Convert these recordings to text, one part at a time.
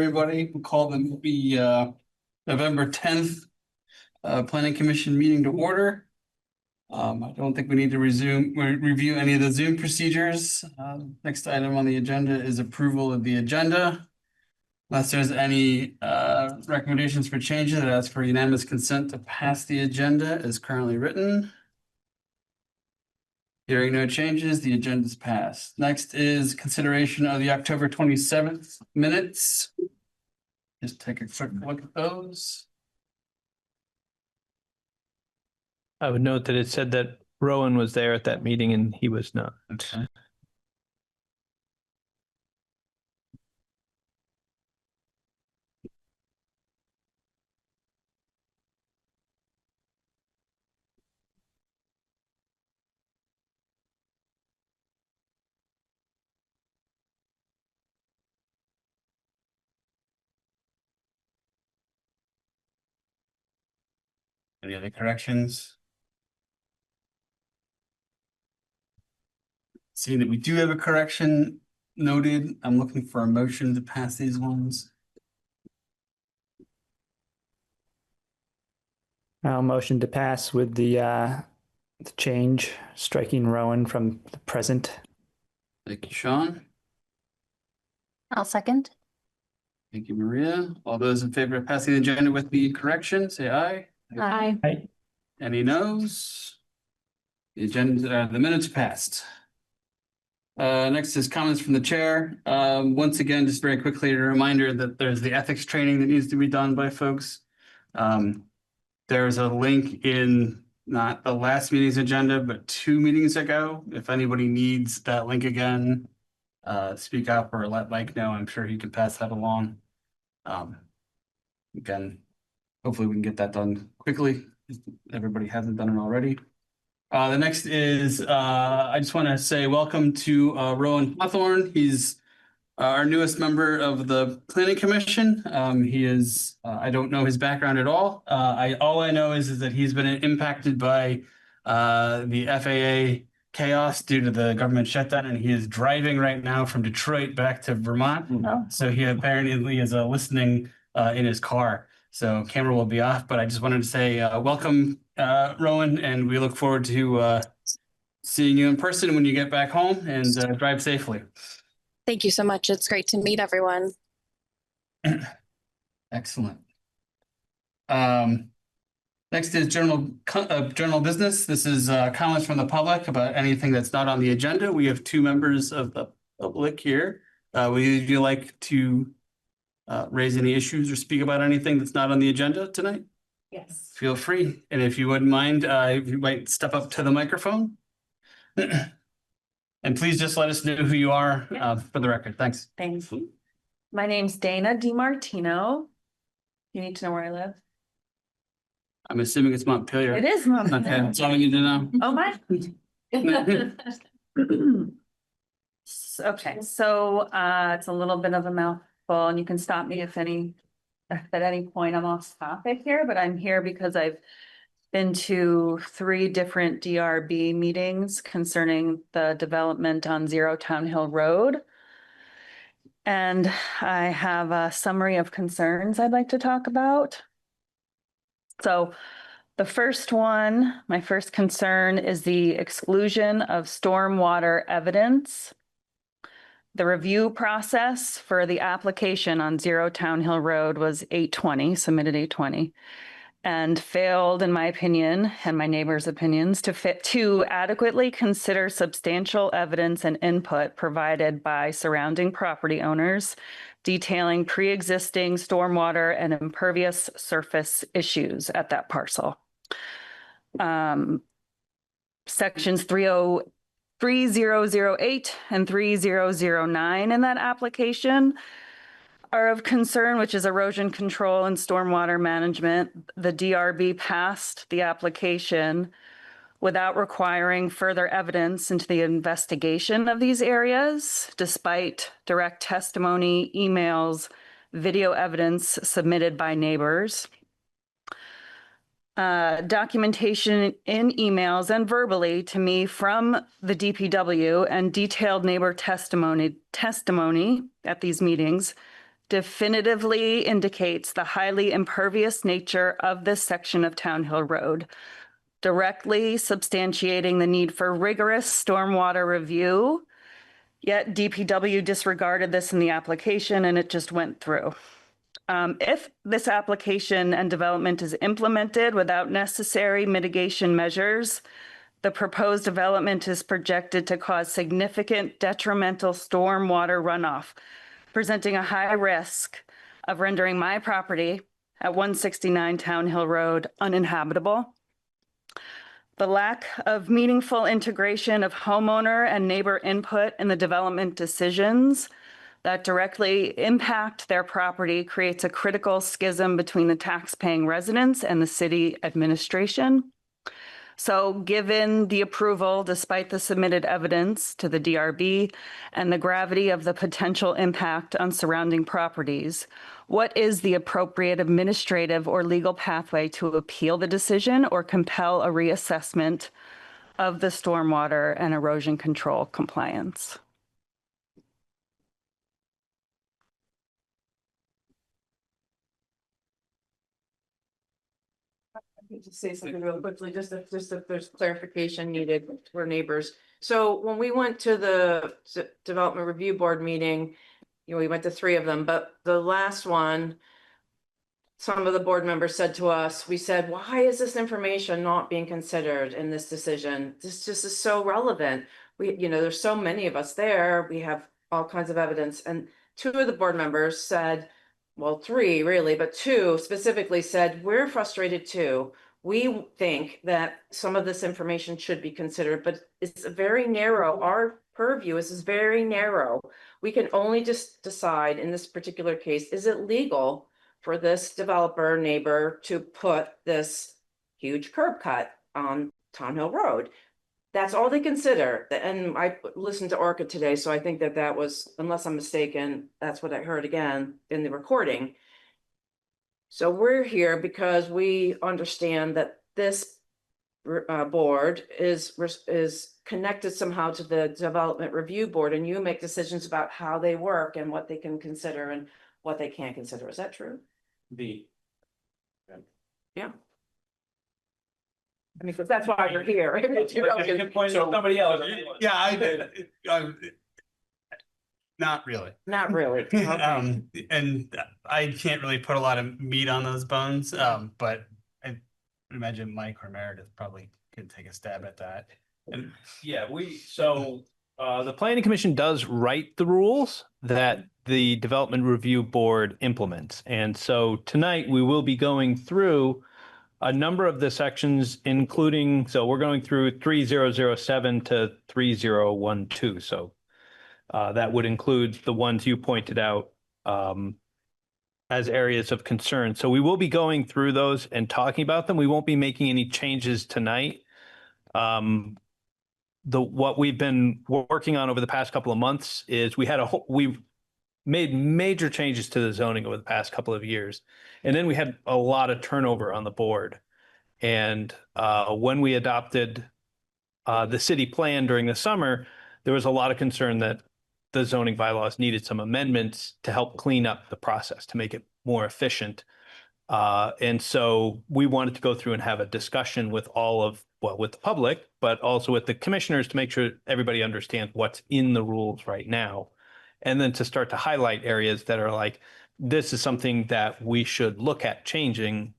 everybody. We'll call the November 10th Planning Commission meeting to order. I don't think we need to review any of the Zoom procedures. Next item on the agenda is approval of the agenda. Unless there's any recommendations for changes, I'd ask for unanimous consent to pass the agenda as currently written. Hearing no changes, the agenda is passed. Next is consideration of the October 27th minutes. Just take a quick look at those. I would note that it said that Rowan was there at that meeting and he was not. Okay. Any other corrections? Seeing that we do have a correction noted, I'm looking for a motion to pass these ones. I'll motion to pass with the change, striking Rowan from the present. Thank you, Sean. I'll second. Thank you, Maria. All those in favor of passing the agenda with the correction, say aye. Aye. Any noes? The agenda, the minutes passed. Next is comments from the chair. Once again, just very quickly, a reminder that there's the ethics training that needs to be done by folks. There's a link in not the last meeting's agenda, but 2 meetings ago. If anybody needs that link again, speak up or let Mike know. I'm sure he can pass that along. Again, hopefully we can get that done quickly. If everybody hasn't done it already. The next is, I just want to say welcome to Rowan Hawthorne. He's our newest member of the Planning Commission. He is, I don't know his background at all. All I know is that he's been impacted by the FAA chaos due to the government shutdown, and he is driving right now from Detroit back to Vermont. Oh. So he apparently is listening in his car. So camera will be off, but I just wanted to say welcome, Rowan, and we look forward to seeing you in person when you get back home, and drive safely. Thank you so much. It's great to meet everyone. Excellent. Next is general business. This is comments from the public about anything that's not on the agenda. We have 2 members of the public here. Would you like to raise any issues or speak about anything that's not on the agenda tonight? Yes. Feel free. And if you wouldn't mind, if you might step up to the microphone. And please just let us know who you are for the record. Thanks. Thank you. My name's Dana DiMartino. You need to know where I live? I'm assuming it's Montpelier. It is Okay, Montpelier. that's all I need to know. Oh, my. Okay, so it's a little bit of a mouthful, and you can stop me if at any point I'm off topic here, but I'm here because I've been to 3 different DRB meetings concerning the development on 0 Town Hill Road. And I have a summary of concerns I'd like to talk about. So the first one, my first concern is the exclusion of stormwater evidence. The review process for the application on 0 Town Hill Road was 8/20, submitted 8/20. And failed, in my opinion, and my neighbors' opinions, to adequately consider substantial evidence and input provided by surrounding property owners detailing pre-existing stormwater and impervious surface issues at that parcel. Sections 3008 and 3009 in that application are of concern, which is erosion control and stormwater management. The DRB passed the application without requiring further evidence into the investigation of these areas, despite direct testimony, emails, video evidence submitted by neighbors. Documentation in emails and verbally to me from the DPW and detailed neighbor testimony at these meetings definitively indicates the highly impervious nature of this section of Town Hill Road, directly substantiating the need for rigorous stormwater review. Yet DPW disregarded this in the application and it just went through. If this application and development is implemented without necessary mitigation measures, the proposed development is projected to cause significant detrimental stormwater runoff, presenting a high risk of rendering my property at 169 Town Hill Road uninhabitable. The lack of meaningful integration of homeowner and neighbor input in the development decisions that directly impact their property creates a critical schism between the tax-paying residents and the city administration. So given the approval, despite the submitted evidence to the DRB and the gravity of the potential impact on surrounding properties, what is the appropriate administrative or legal pathway to appeal the decision or compel a reassessment of the stormwater and erosion control compliance? To say something real quickly, just if there's clarification needed for neighbors. So when we went to the Development Review Board meeting, we went to 3 of them, but the last one, some of the board members said to us, we said, why is this information not being considered in this decision? This just is so relevant. There's so many of us there. We have all kinds of evidence. And 2 of the board members said, well, 3 really, but 2 specifically said, we're frustrated too. We think that some of this information should be considered, but it's very narrow. Our purview is very narrow. We can only just decide in this particular case, is it legal for this developer neighbor to put this huge curb cut on Town Hill Road? That's all they consider. And I listened to Orca today, so I think that was, unless I'm mistaken, that's what I heard again in the recording. So we're here because we understand that this board is connected somehow to the Development Review Board, and you make decisions about how they work and what they can consider and what they can't consider. Is that true? Yeah. I mean, because that's why you're here. Somebody else. Yeah, not really. Not really. Okay. And I can't really put a lot of meat on those bones, but I imagine Mike or Meredith probably could take a stab at that. And Yeah, the planning commission does write the rules that the development review board implements. And so tonight we will be going through a number of the sections, including, so we're going through 3007 to 3012. So that would include the ones you pointed out as areas of concern. So we will be going through those and talking about them. We won't be making any changes tonight. What we've been working on over the past couple of months is we've made major changes to the zoning over the past couple of years. And then we had a lot of turnover on the board. And when we adopted the city plan during the summer, there was a lot of concern that the zoning bylaws needed some amendments to help clean up the process, to make it more efficient. And so we wanted to go through and have a discussion with with the public, but also with the commissioners to make sure everybody understands what's in the rules right now. And then to start to highlight areas that are like, this is something that we should look at changing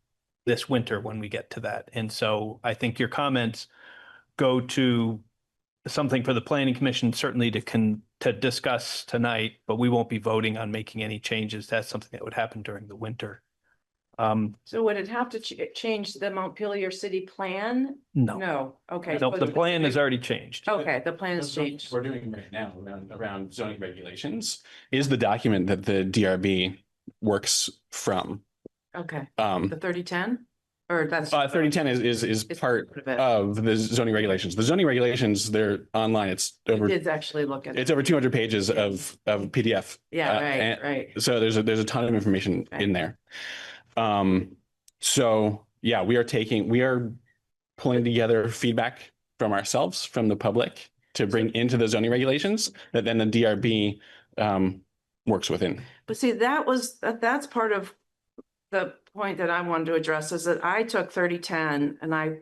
this winter when we get to that. And so I think your comments go to something for the planning commission certainly to discuss tonight, but we won't be voting on making any changes. That's something that would happen during the winter. So would it have to change the Montpelier city plan? No. No. Okay. Nope, the plan has already changed. Okay, the plan has changed. We're doing right now around zoning regulations is the document that the DRB works from. Okay. The 3010? Or that's 3010 is part of the zoning regulations. The zoning regulations, they're online. It's over. Kids actually look at it. It's over 200 pages of PDF. Yeah, right. So there's a ton of information in there. So yeah, we are pulling together feedback from ourselves, from the public, to bring into the zoning regulations that then the DRB works within. But see, that's part of the point that I wanted to address is that I took 3010 and I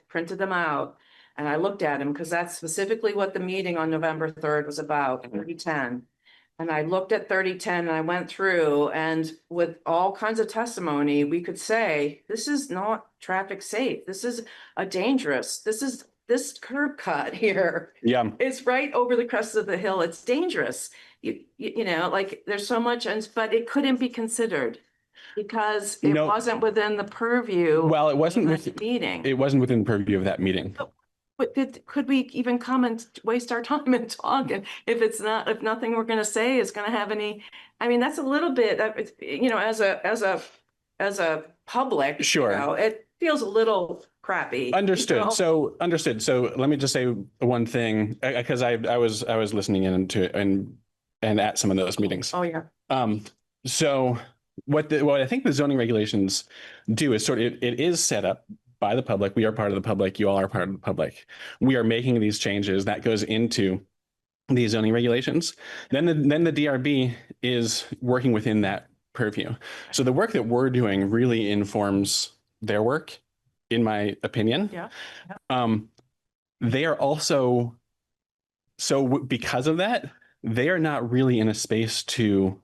printed them out and I looked at them because that's specifically what the meeting on November 3rd was about, 3010. And I looked at 3010 and I went through, and with all kinds of testimony, we could say, this is not traffic safe. This is this curb cut here. Yeah. It's right over the crest of the hill. It's dangerous. You know, like there's so much, but it couldn't be considered because it No. wasn't within the purview. Well, it wasn't of the with, meeting. it wasn't within purview of that meeting. But could we even come and waste our time and talk? And if nothing we're gonna say is gonna have any, I mean, that's a little bit, you know, as a public. Sure. You know, it feels a little crappy. Understood. You know? So understood. So let me just say one thing, because I was listening in to and at some of those meetings. Oh, yeah. So what I think the zoning regulations do is it is set up by the public. We are part of the public. You all are part of the public. We are making these changes that goes into the zoning regulations. Then the DRB is working within that purview. So the work that we're doing really informs their work, in my opinion. Yeah. They are also, because of that, they are not really in a space to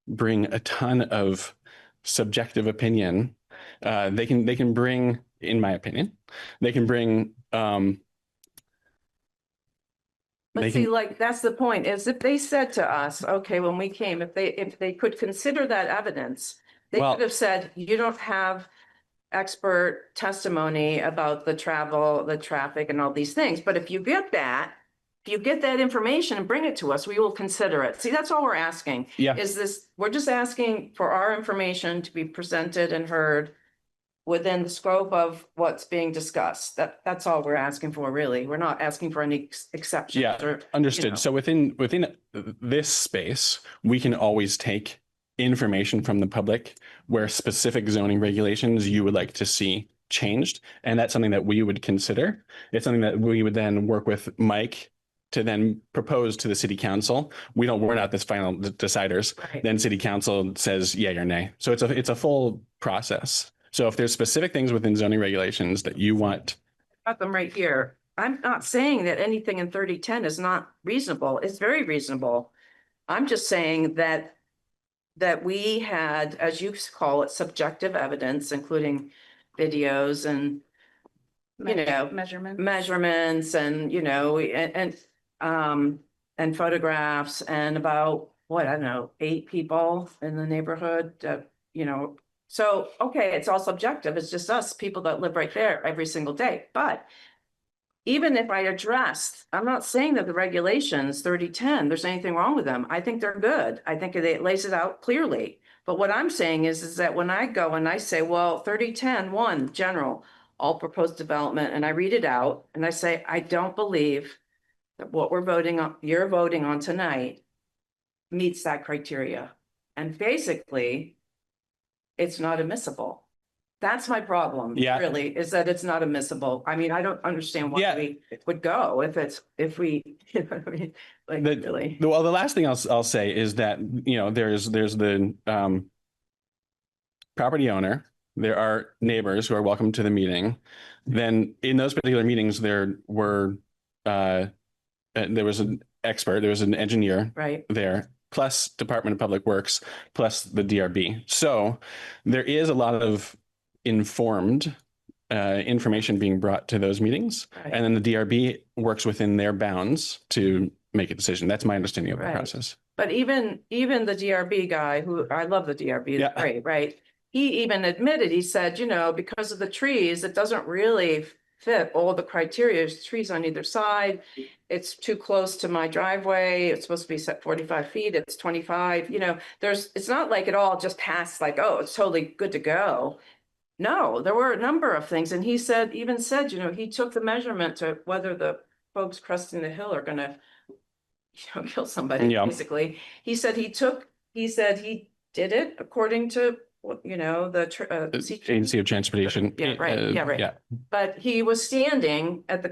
bring a ton of subjective opinion. They can bring, in my opinion, they can bring. But see, like, that's the point, is if they said to us, okay, when we came, if they could consider that evidence, they could have said, you don't have expert testimony about the travel, the traffic and all these things. But if you get that information and bring it to us, we will consider it. See, that's all we're asking. Yeah. We're just asking for our information to be presented and heard within the scope of what's being discussed. That's all we're asking for, really. We're not asking for any exceptions. Yeah, understood. So within this space, we can always take information from the public where specific zoning regulations you would like to see changed. And that's something that we would consider. It's something that we would then work with Mike to then propose to the city council. We're not this final deciders. Right. Then city council says yay or nay. So it's a full process. So if there's specific things within zoning regulations that you want. Got them right here. I'm not saying that anything in 3010 is not reasonable. It's very reasonable. I'm just saying that we had, as you call it, subjective evidence, including videos and, you know, measurements and, you know, and photographs and about what, I don't know, 8 people in the neighborhood, you know. So, okay, it's all subjective. It's just us, people that live right there every single day. But even if I addressed, I'm not saying that the regulations 3010, there's anything wrong with them. I think they're good. I think it lays it out clearly. But what I'm saying is that when I go and I say, well, 3010, 1, general, all proposed development, and I read it out and I say, I don't believe that what you're voting on tonight meets that criteria. And basically, it's not admissible. That's my problem, really, is that it's not admissible. I mean, I don't understand why we would go if we, you know what I mean? Like, really. Well, the last thing I'll say is that, you know, there's the property owner, there are neighbors who are welcome to the meeting. Then in those particular meetings, there was an expert, there was an engineer there, plus Department of Public Works, plus the DRB. So there is a lot of informed information being brought to those meetings. And then the DRB works within their bounds to make a decision. That's my understanding of the process. But even the DRB guy, who I love the DRB, great, right? He even admitted, he said, you know, because of the trees, it doesn't really fit all the criteria. There's trees on either side. It's too close to my driveway. It's supposed to be set 45 feet. It's 25, you know, it's not like it all just passed like, oh, it's totally good to go. No, there were a number of things. And he even said, you know, he took the measurement to whether the folks cresting the hill are going to, you know, kill somebody, basically. He said he did it according to, you know, the Agency of Transportation. Right. But he was standing at the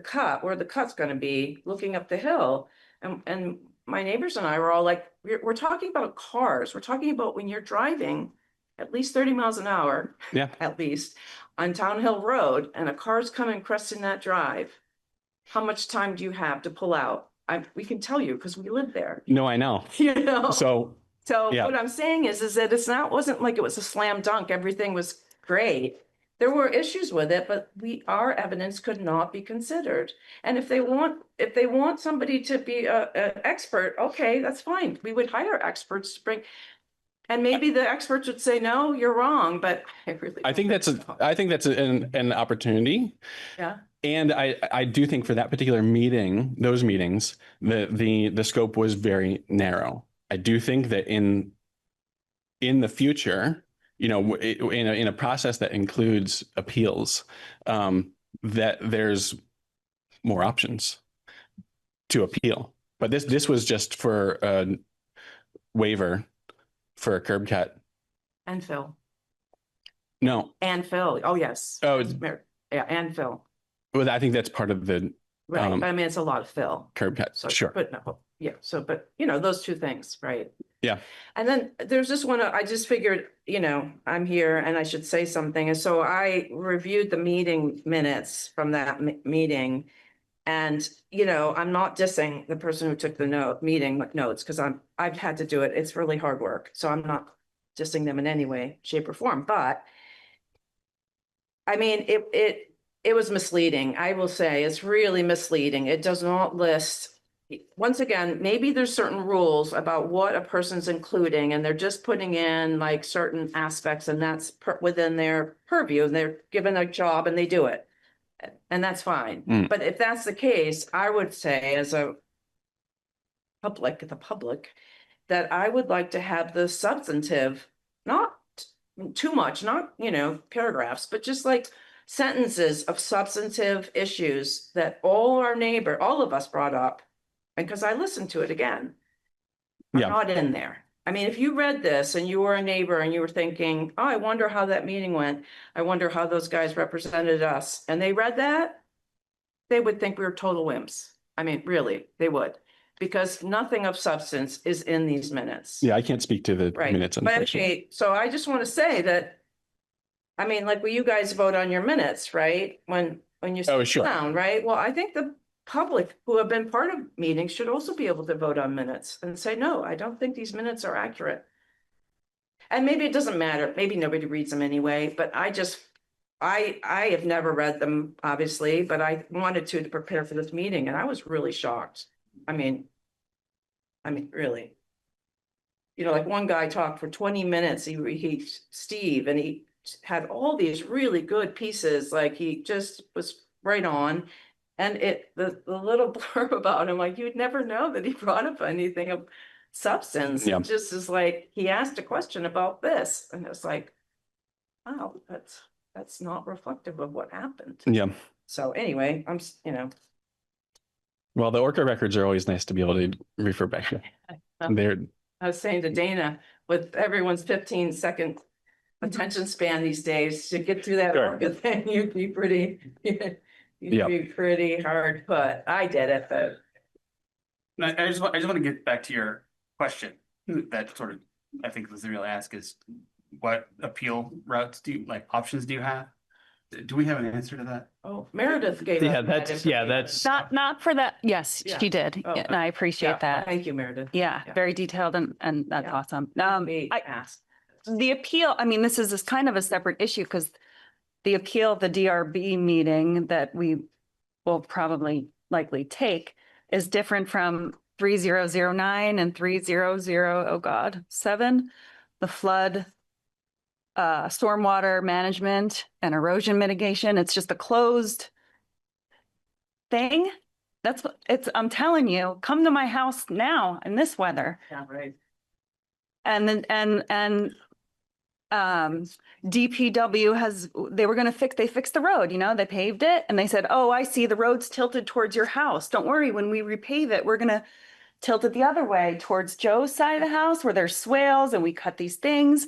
cut where the cut's going to be, looking up the hill, and my neighbors and I were all like, we're talking about cars. We're talking about when you're driving at least 30 miles an hour. Yeah. At least on Town Hill Road, and a car's coming cresting that drive. How much time do you have to pull out? We can tell you because we live there. No, I know. You know? So So yeah. what I'm saying is that wasn't like it was a slam dunk. Everything was great. There were issues with it, but our evidence could not be considered. And if they want somebody to be a expert, okay, that's fine. We would hire experts to bring. And maybe the experts would say, no, you're wrong, but I think that's an opportunity. Yeah. And I do think for that particular meeting, those meetings, the scope was very narrow. I do think that in the future, you know, in a process that includes appeals, that there's more options to appeal. But this was just for a waiver for a curb cut. And Phil. No. And Phil. Oh, yes. Oh, yeah. And Phil. well, I think that's part of the Right. But I mean, it's a lot of Phil. curb cut. So, Sure. but no, yeah. So, but you know, those two things, right? Yeah. And then there's this one, I just figured, you know, I'm here and I should say something. And so I reviewed the meeting minutes from that meeting. And, you know, I'm not dissing the person who took the meeting notes because I've had to do it. It's really hard work. So I'm not dissing them in any way, shape or form, but I mean, it was misleading. I will say it's really misleading. It does not list, once again, maybe there's certain rules about what a person's including and they're just putting in like certain aspects and that's within their purview and they're given a job and they do it. And that's fine. But if that's the case, I would say as the public, that I would like to have the substantive, not too much, not, you know, paragraphs, but just like sentences of substantive issues that all of us brought up. And because I listened to it again, are not in there. I mean, if you read this and you were a neighbor and you were thinking, oh, I wonder how that meeting went. I wonder how those guys represented us. And they read that, they would think we were total wimps. I mean, really, they would. Because nothing of substance is in these minutes. Yeah, I can't speak to the Right. minutes, But unfortunately. okay, so I just want to say that, I mean, like, when you guys vote on your minutes, right? When you sit sure. down, right? Well, I think the public who have been part of meetings should also be able to vote on minutes and say, no, I don't think these minutes are accurate. And maybe it doesn't matter. Maybe nobody reads them anyway, but I have never read them, obviously, but I wanted to prepare for this meeting and I was really shocked. I mean, really. You know, like one guy talked for 20 minutes, Steve, and he had all these really good pieces, like he just was right on. And the little blurb about him, like you'd never know that he brought up anything of substance. Yeah. It just is like, he asked a question about this and it's like, wow, that's not reflective of what happened. Yeah. So anyway, you know. Well, the Orca records are always nice to be able to refer back to. I was saying to Dana, with everyone's 15-second attention span these days, to get through that Sure. Orca thing, you'd be pretty hard put. I did it, but. I just want to get back to your question. That sort of, I think was the real ask is, what appeal routes options do you have? Do we have an answer to that? Oh, Meredith gave. Yeah, us that that's Not for that. Yes, Yeah. she did. Oh, And I appreciate Yeah, that. Thank you, Meredith. Yeah, Yeah. very detailed and that's Yeah. awesome. We I- asked. The appeal, I mean, this is kind of a separate issue because the appeal of the DRB meeting that we will probably likely take is different from 3009 and 7, the flood, stormwater management and erosion mitigation. It's just a closed thing. That's what I'm telling you, come to my house now in this weather. Yeah, right. And then, DPW they fixed the road, you know, they paved it and they said, oh, I see the road's tilted towards your house. Don't worry, when we repave it, we're gonna tilt it the other way towards Joe's side of the house where there's swales and we cut these things.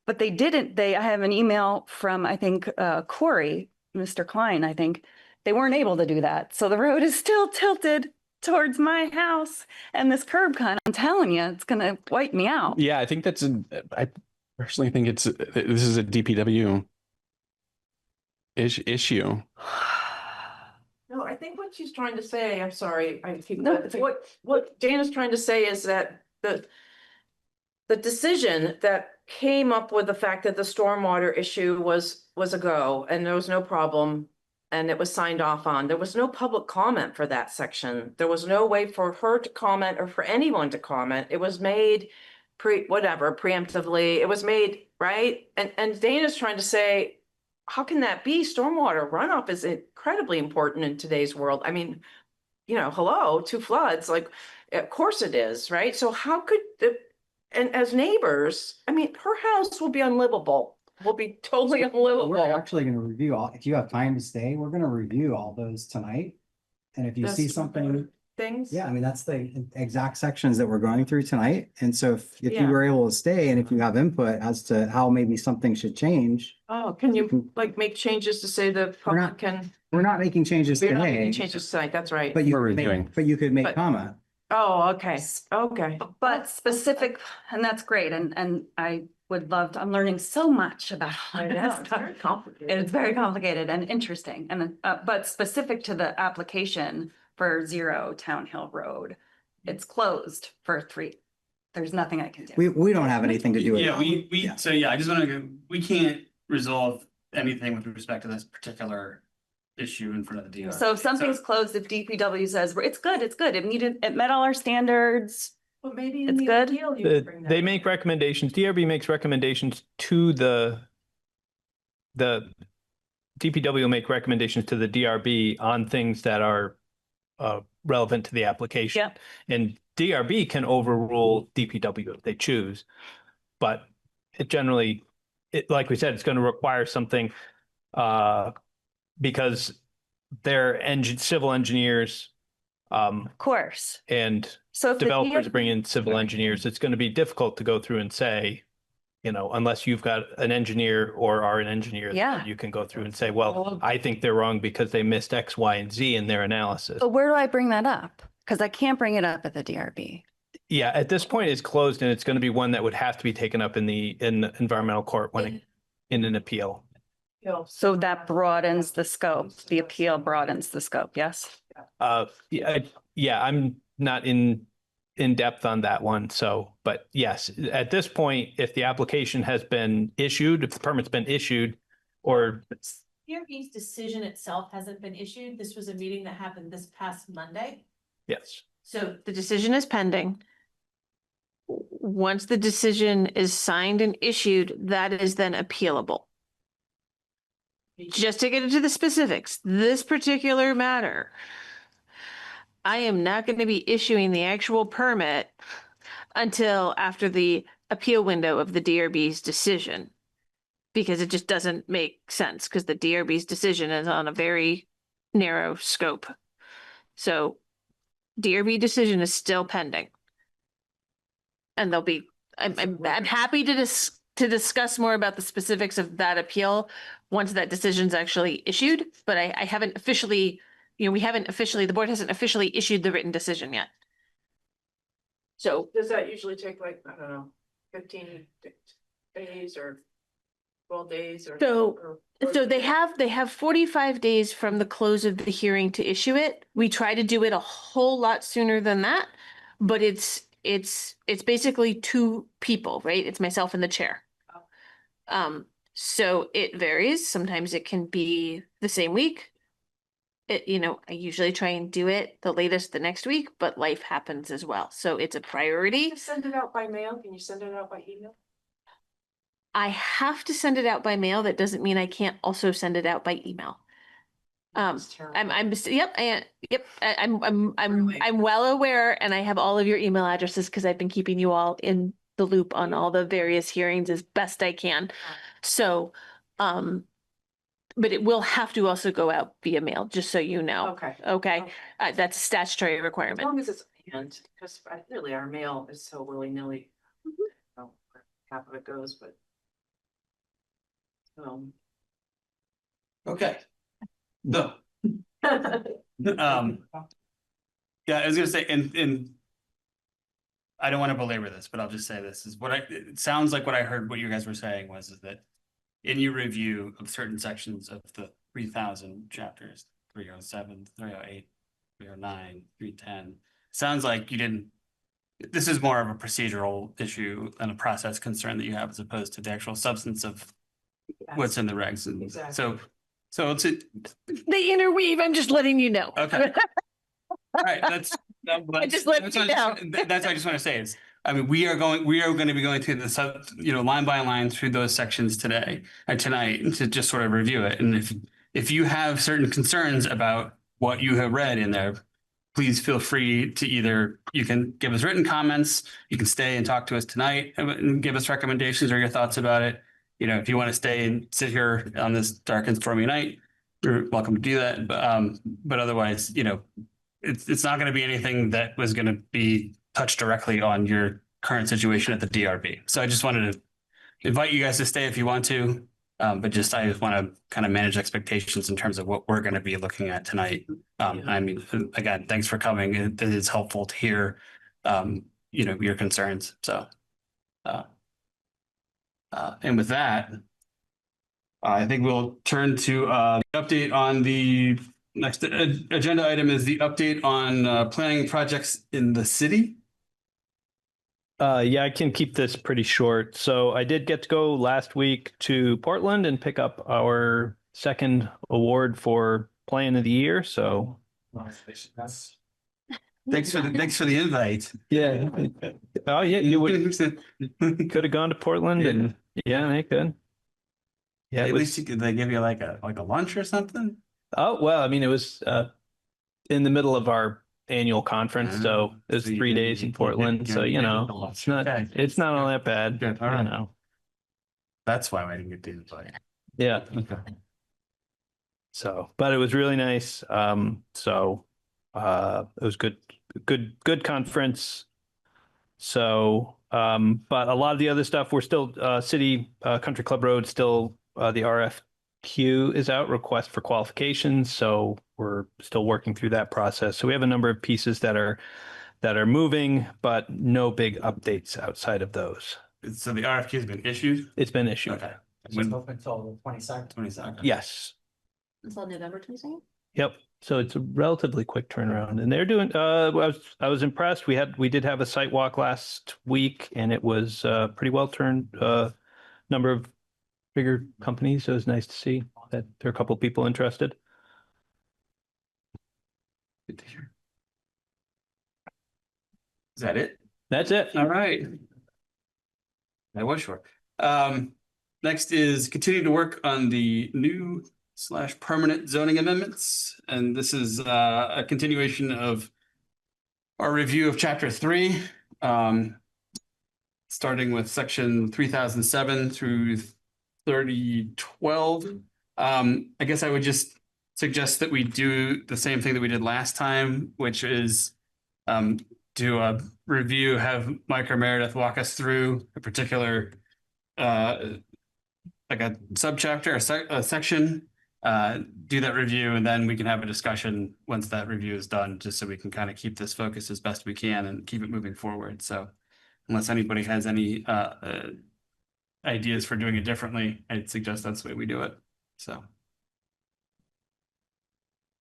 But they didn't, I have an email from, I think, Corey, Mr. Klein, I think, they weren't able to do that. So the road is still tilted towards my house and this curb cut, I'm telling you, it's gonna wipe me out. Yeah, I think I personally think this is a DPW issue. No, I think what she's trying to say, I'm sorry, No, it's okay. what Dana's trying to say is that the decision that came up with the fact that the stormwater issue was a go and there was no problem and it was signed off on. There was no public comment for that section. There was no way for her to comment or for anyone to comment. It was made preemptively. It was made, right? And Dana's trying to say, how can that be? Stormwater runoff is incredibly important in today's world. I mean, hello, 2 floods, like, of course it is, right? So how could and as neighbors, I mean, her house will be unlivable, will be totally unlivable. We're actually gonna review if you have time to stay, we're gonna review all those tonight. And if you see That's something, Things. yeah, I mean, that's the exact sections that we're going through tonight. And so if you Yeah. were able to stay and if you have input as to how maybe something should change, Oh, can you like make changes to say the We're not- public can? we're not making changes We're not making today, changes tonight, that's right. but you We're could make, reviewing. but you could make But- comment. Oh, okay, okay. But specific, and that's great, and I would love to, I'm learning so much about all I of know, this it's stuff. very complicated. It's very complicated and interesting, and but specific to the application for 0 Town Hill Road, it's closed for 3. There's nothing I can do. We don't have anything to do with Yeah, it. we, so yeah, I just want to, we can't resolve anything with respect to this particular issue in front of the DRB. So if something's closed, if DPW says, it's good, it met all our standards. But maybe It's in the good. appeal you can bring that They up. make recommendations, DRB makes recommendations to the DPW will make recommendations to the DRB on things that are relevant to the application. Yep. And DRB can overrule DPW if they choose. But it generally, like we said, it's going to require something because they're civil engineers Of course. and So if the developers DRB bring in civil engineers, it's going to be difficult to go through and say, unless you've got an engineer or are an engineer, Yeah. you can go through and say, well, I think they're wrong because they missed X, Y, and Z in their analysis. But where do I bring that up? Because I can't bring it up at the DRB. Yeah, at this point, it's closed, and it's going to be one that would have to be taken up in the environmental court in an appeal. So that broadens the scope. The appeal broadens the scope, yes? Yeah, I'm not in depth on that one. So, but yes, at this point, if the application has been issued, if the permit's been issued, or DRB's decision itself hasn't been issued. This was a meeting that happened this past Monday. yes, So the decision is pending. Once the decision is signed and issued, that is then appealable. Just to get into the specifics, this particular matter, I am not going to be issuing the actual permit until after the appeal window of the DRB's decision. Because it just doesn't make sense, because the DRB's decision is on a very narrow scope. So DRB decision is still pending. And I'm happy to discuss more about the specifics of that appeal once that decision's actually issued, but I haven't officially, the board hasn't officially issued the written decision yet. So Does that usually take like, I don't know, 15 days or 12 days or? So they have 45 days from the close of the hearing to issue it. We try to do it a whole lot sooner than that, but it's basically 2 people, right? It's myself and the chair. So it varies. Sometimes it can be the same week. I usually try and do it the latest the next week, but life happens as well. So it's a priority. Can you send it out by mail? Can you send it out by email? I have to send it out by mail. That doesn't mean I can't also send it out by email. That's terrible. I'm well aware, and I have all of your email addresses because I've been keeping you all in the loop on all the various hearings as best I can. So, but it will have to also go out via mail, just so you know. Okay. Okay, that's a statutory As requirement. long as it's and because really our mail is so willy-nilly. Well, half of it goes, but. Okay. So, Yeah, I was gonna say, and I don't want to belabor this, but I'll just say this is what it sounds like what I heard what you guys were saying was is that in your review of certain sections of the 3,000 chapters, 307, 308, 309, 310, sounds like you didn't, this is more of a procedural issue and a process concern that you have as opposed to the actual substance of what's in the regs. And Exactly. so it's, The interweave, I'm just letting you know. okay. All right, I just let that's you what know. that's what I just want to say is, I mean, we are going to be going through the line by line through those sections today and tonight to just sort of review it. And if you have certain concerns about what you have read in there, please feel free to you can give us written comments, you can stay and talk to us tonight and give us recommendations or your thoughts about it. You know, if you want to stay and sit here on this dark and stormy night, you're welcome to do that. But otherwise, you know, it's not going to be anything that was going to be touched directly on your current situation at the DRB. So I just wanted to invite you guys to stay if you want to, but I just want to kind of manage expectations in terms of what we're going to be looking at tonight. I mean, again, thanks for coming. It is helpful to hear, you know, your concerns. So, and with that, I think we'll turn to the update on the next agenda item is the update on planning projects in the city. Yeah, I can keep this pretty short. So I did get to go last week to Portland and pick up our second award for Plan of the Year. So Thanks for the invite. yeah. Oh yeah, you could have gone to Portland and yeah, they could. Yeah, At least they give you like a lunch or something. Oh, well, I mean, it was in the middle of our annual conference, so it was 3 days in Portland. So, you know, it's not all that bad. Good. All right. You know. That's why I didn't get the invite. Yeah. Okay. So, but it was really nice. So it was good conference. So, but a lot of the other stuff, we're still City Country Club Road, still the RFQ is out, request for qualifications. So we're still working through that process. So we have a number of pieces that are moving, but no big updates outside of those. So the RFQ has been issued. It's been issued. Okay. It's open until the 22nd. 22nd. Yes. Until November 22nd? Yep. So it's a relatively quick turnaround, and they're doing. I was impressed. We did have a site walk last week, and it was pretty well turned. Number of bigger companies. So it was nice to see that there are a couple of people interested. Good to hear. Is that it? That's it. All right. That was short. Next is continue to work on the new / permanent zoning amendments. And this is a continuation of our review of chapter 3, starting with section 3007 through 3012. I guess I would just suggest that we do the same thing that we did last time, which is do a review, have Mike or Meredith walk us through a particular like a subchapter, a section, do that review, and then we can have a discussion once that review is done, just so we can kind of keep this focus as best we can and keep it moving forward. So unless anybody has any ideas for doing it differently, I'd suggest that's the way we do it. So.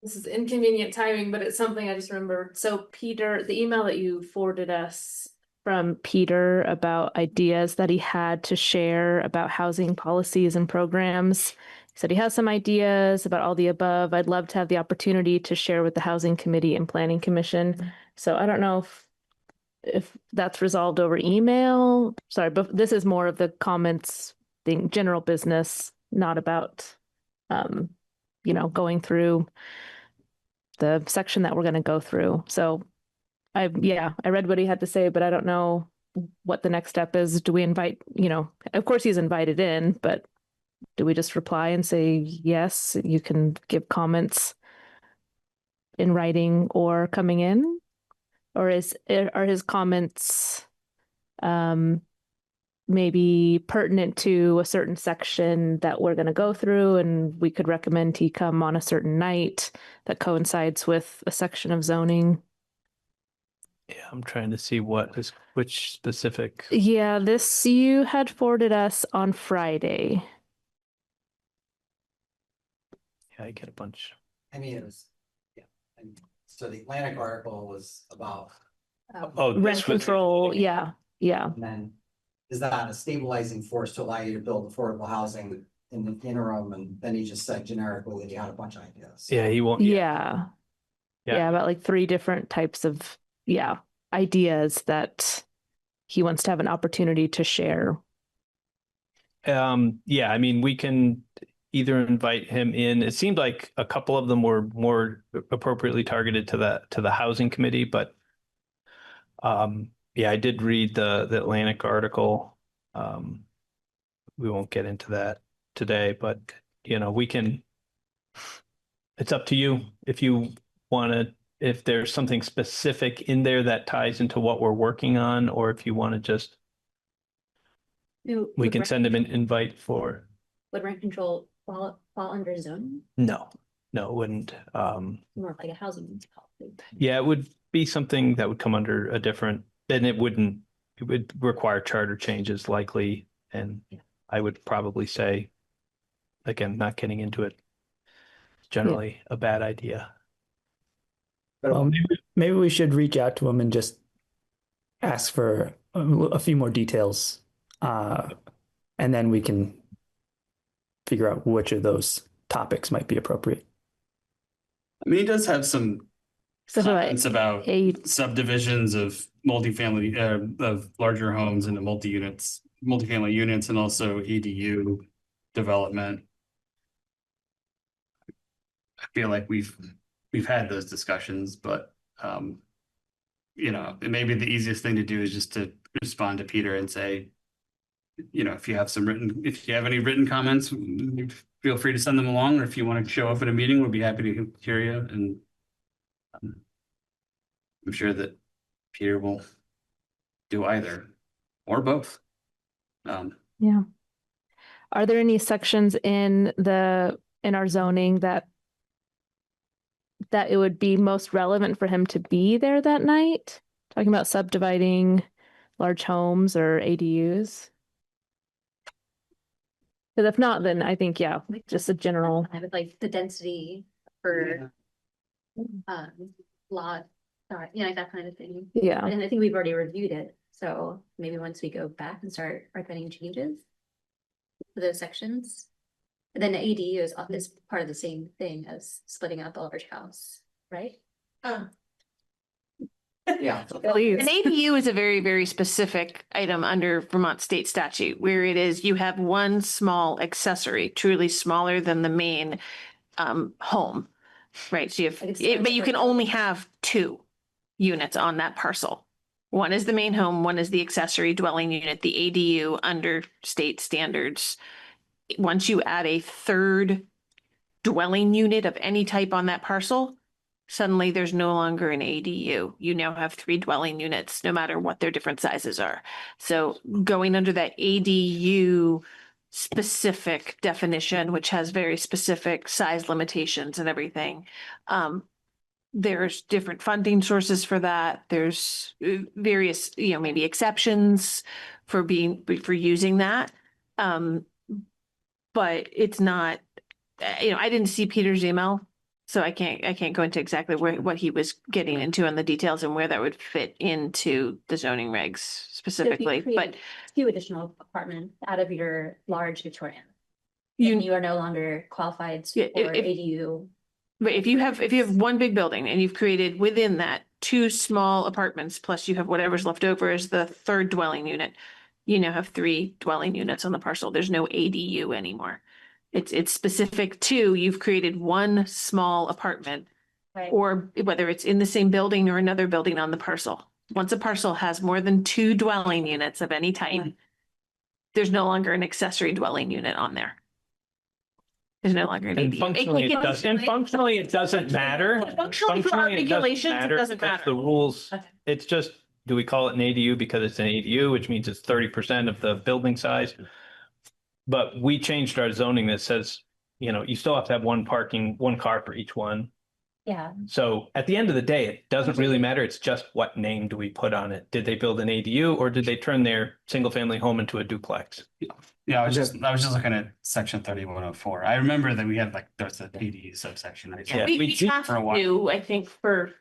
This is inconvenient timing, but it's something I just remembered. So Peter, the email that you forwarded us from Peter about ideas that he had to share about housing policies and programs. He said he has some ideas about all the above. I'd love to have the opportunity to share with the Housing Committee and Planning Commission. So I don't know if that's resolved over email. Sorry, but this is more of the comments being general business, not about, you know, going through the section that we're going to go through. So I read what he had to say, but I don't know what the next step is. Do we invite, you know, of course he's invited in, but do we just reply and say, yes, you can give comments in writing or coming in? Or are his comments maybe pertinent to a certain section that we're going to go through, and we could recommend he come on a certain night that coincides with a section of zoning? Yeah, I'm trying to see which specific. Yeah, this you had forwarded us on Friday. Yeah, I get a bunch. I mean, it was, yeah. And so the Atlantic article was about, Oh, Rent this was, control, yeah, yeah. and then is that a stabilizing force to allow you to build affordable housing in the interim? And then he just said generically that he had a bunch of ideas. yeah, he won't. Yeah. Yeah. Yeah, about like 3 different types of, ideas that he wants to have an opportunity to share. Yeah, I mean, we can either invite him in. It seemed like a couple of them were more appropriately targeted to the housing committee, but yeah, I did read the Atlantic article. We won't get into that today, but we can. It's up to you if you want to, if there's something specific in there that ties into what we're working on, or if you want to just, we can send him an invite for. Would rent control fall under zoning? No, it wouldn't. More like a housing policy. Yeah, it would be something that would come under a different, then it would require charter changes likely. And I would probably say, again, not getting into it, generally a bad idea. Well, maybe we should reach out to him and just ask for a few more details. And then we can figure out which of those topics might be appropriate. I mean, he does have some comments about subdivisions of multifamily, of larger homes into multifamily units, and also ADU development. I feel like we've had those discussions, but it may be the easiest thing to do is just to respond to Peter and say, if you have any written comments, feel free to send them along, or if you want to show up at a meeting, we'll be happy to hear you. And I'm sure that Peter will do either or both. Yeah. Are there any sections in our zoning that it would be most relevant for him to be there that night? Talking about subdividing large homes or ADUs? Because if not, then I think, just a general. I would like the density for lot, like that kind of thing. Yeah. And I think we've already reviewed it. So maybe once we go back and start recommending changes for those sections, and then the ADU is part of the same thing as splitting out the large house, right? Yeah. An ADU is a very, very specific item under Vermont state statute, where it is, you have one small accessory, truly smaller than the main home, right? So but you can only have 2 units on that parcel. One is the main home, one is the accessory dwelling unit, the ADU under state standards. Once you add a 3rd dwelling unit of any type on that parcel, suddenly there's no longer an ADU. You now have 3 dwelling units, no matter what their different sizes are. So going under that ADU specific definition, which has very specific size limitations and everything, there's different funding sources for that. There's various, maybe exceptions for using that. But it's not, I didn't see Peter's email, so I can't go into exactly what he was getting into on the details and where that would fit into the zoning regs specifically, but 2 additional apartments out of your large Victorian, you are no longer qualified for ADU. But if you have one big building and you've created within that 2 small apartments, plus you have whatever's left over as the 3rd dwelling unit, you now have 3 dwelling units on the parcel. There's no ADU anymore. It's specific to, you've created one small apartment, Right. or whether it's in the same building or another building on the parcel. Once a parcel has more than 2 dwelling units of any type, there's no longer an accessory dwelling unit on there. There's no longer an And ADU. functionally, it doesn't matter. Functionally, for our Functionally, regulations, it doesn't because matter. The rules, Okay. it's just, do we call it an ADU because it's an ADU, which means it's 30% of the building size? But we changed our zoning that says, you still have to have one car for each one. Yeah, So at the end of the day, it doesn't really matter. It's just what name do we put on it? Did they build an ADU or did they turn their single family home into a duplex? Yeah, I was just looking at section 3104. I remember that we had like, there's an ADU subsection. Yeah, We we did have for a while. to, I think, for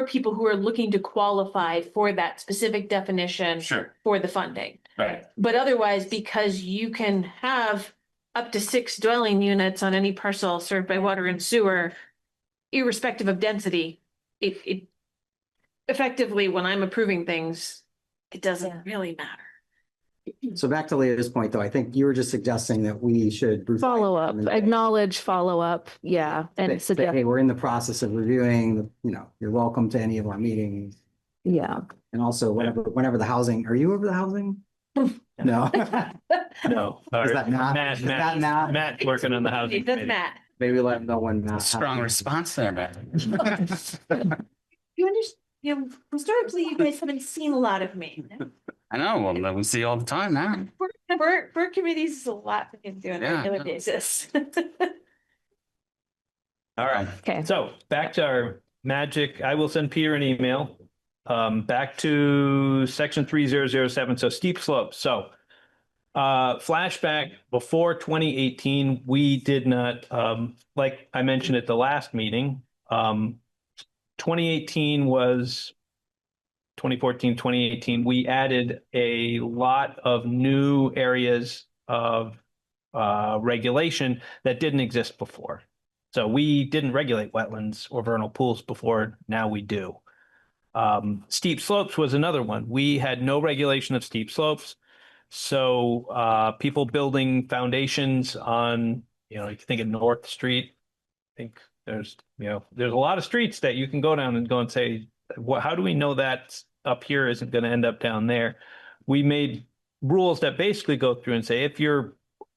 people who are looking to qualify for that specific definition Sure, for the funding. right. But otherwise, because you can have up to 6 dwelling units on any parcel served by water and sewer, irrespective of density, it effectively, when I'm approving things, it doesn't Yeah. really matter. So back to Leah's point, though, I think you were just suggesting that we should. Follow up, acknowledge, follow up, yeah, and Say, suggest, hey, we're in the process of reviewing, you're welcome to any of our meetings. yeah. And also whenever the housing, are you over the housing? No. No. Is that not? Matt, Is that not? Matt working on the housing. It doesn't committee. matter. Maybe let them know when. Matt Strong has- response there, man. You understand, historically, you guys haven't seen a lot of me. I know, well, that we see all the time now. Work committees is a lot to do on a Yeah. regular basis. All right. Okay. So back to our magic. I will send Peter an email. Back to section 3007. So steep slopes. So flashback before 2018, we did not, like I mentioned at the last meeting, 2018 was 2014, 2018, we added a lot of new areas of regulation that didn't exist before. So we didn't regulate wetlands or vernal pools before, now we do. Steep slopes was another one. We had no regulation of steep slopes. So people building foundations on, you can think of North Street. I think there's a lot of streets that you can go down and go and say, how do we know that up here isn't going to end up down there? We made rules that basically go through and say, if you're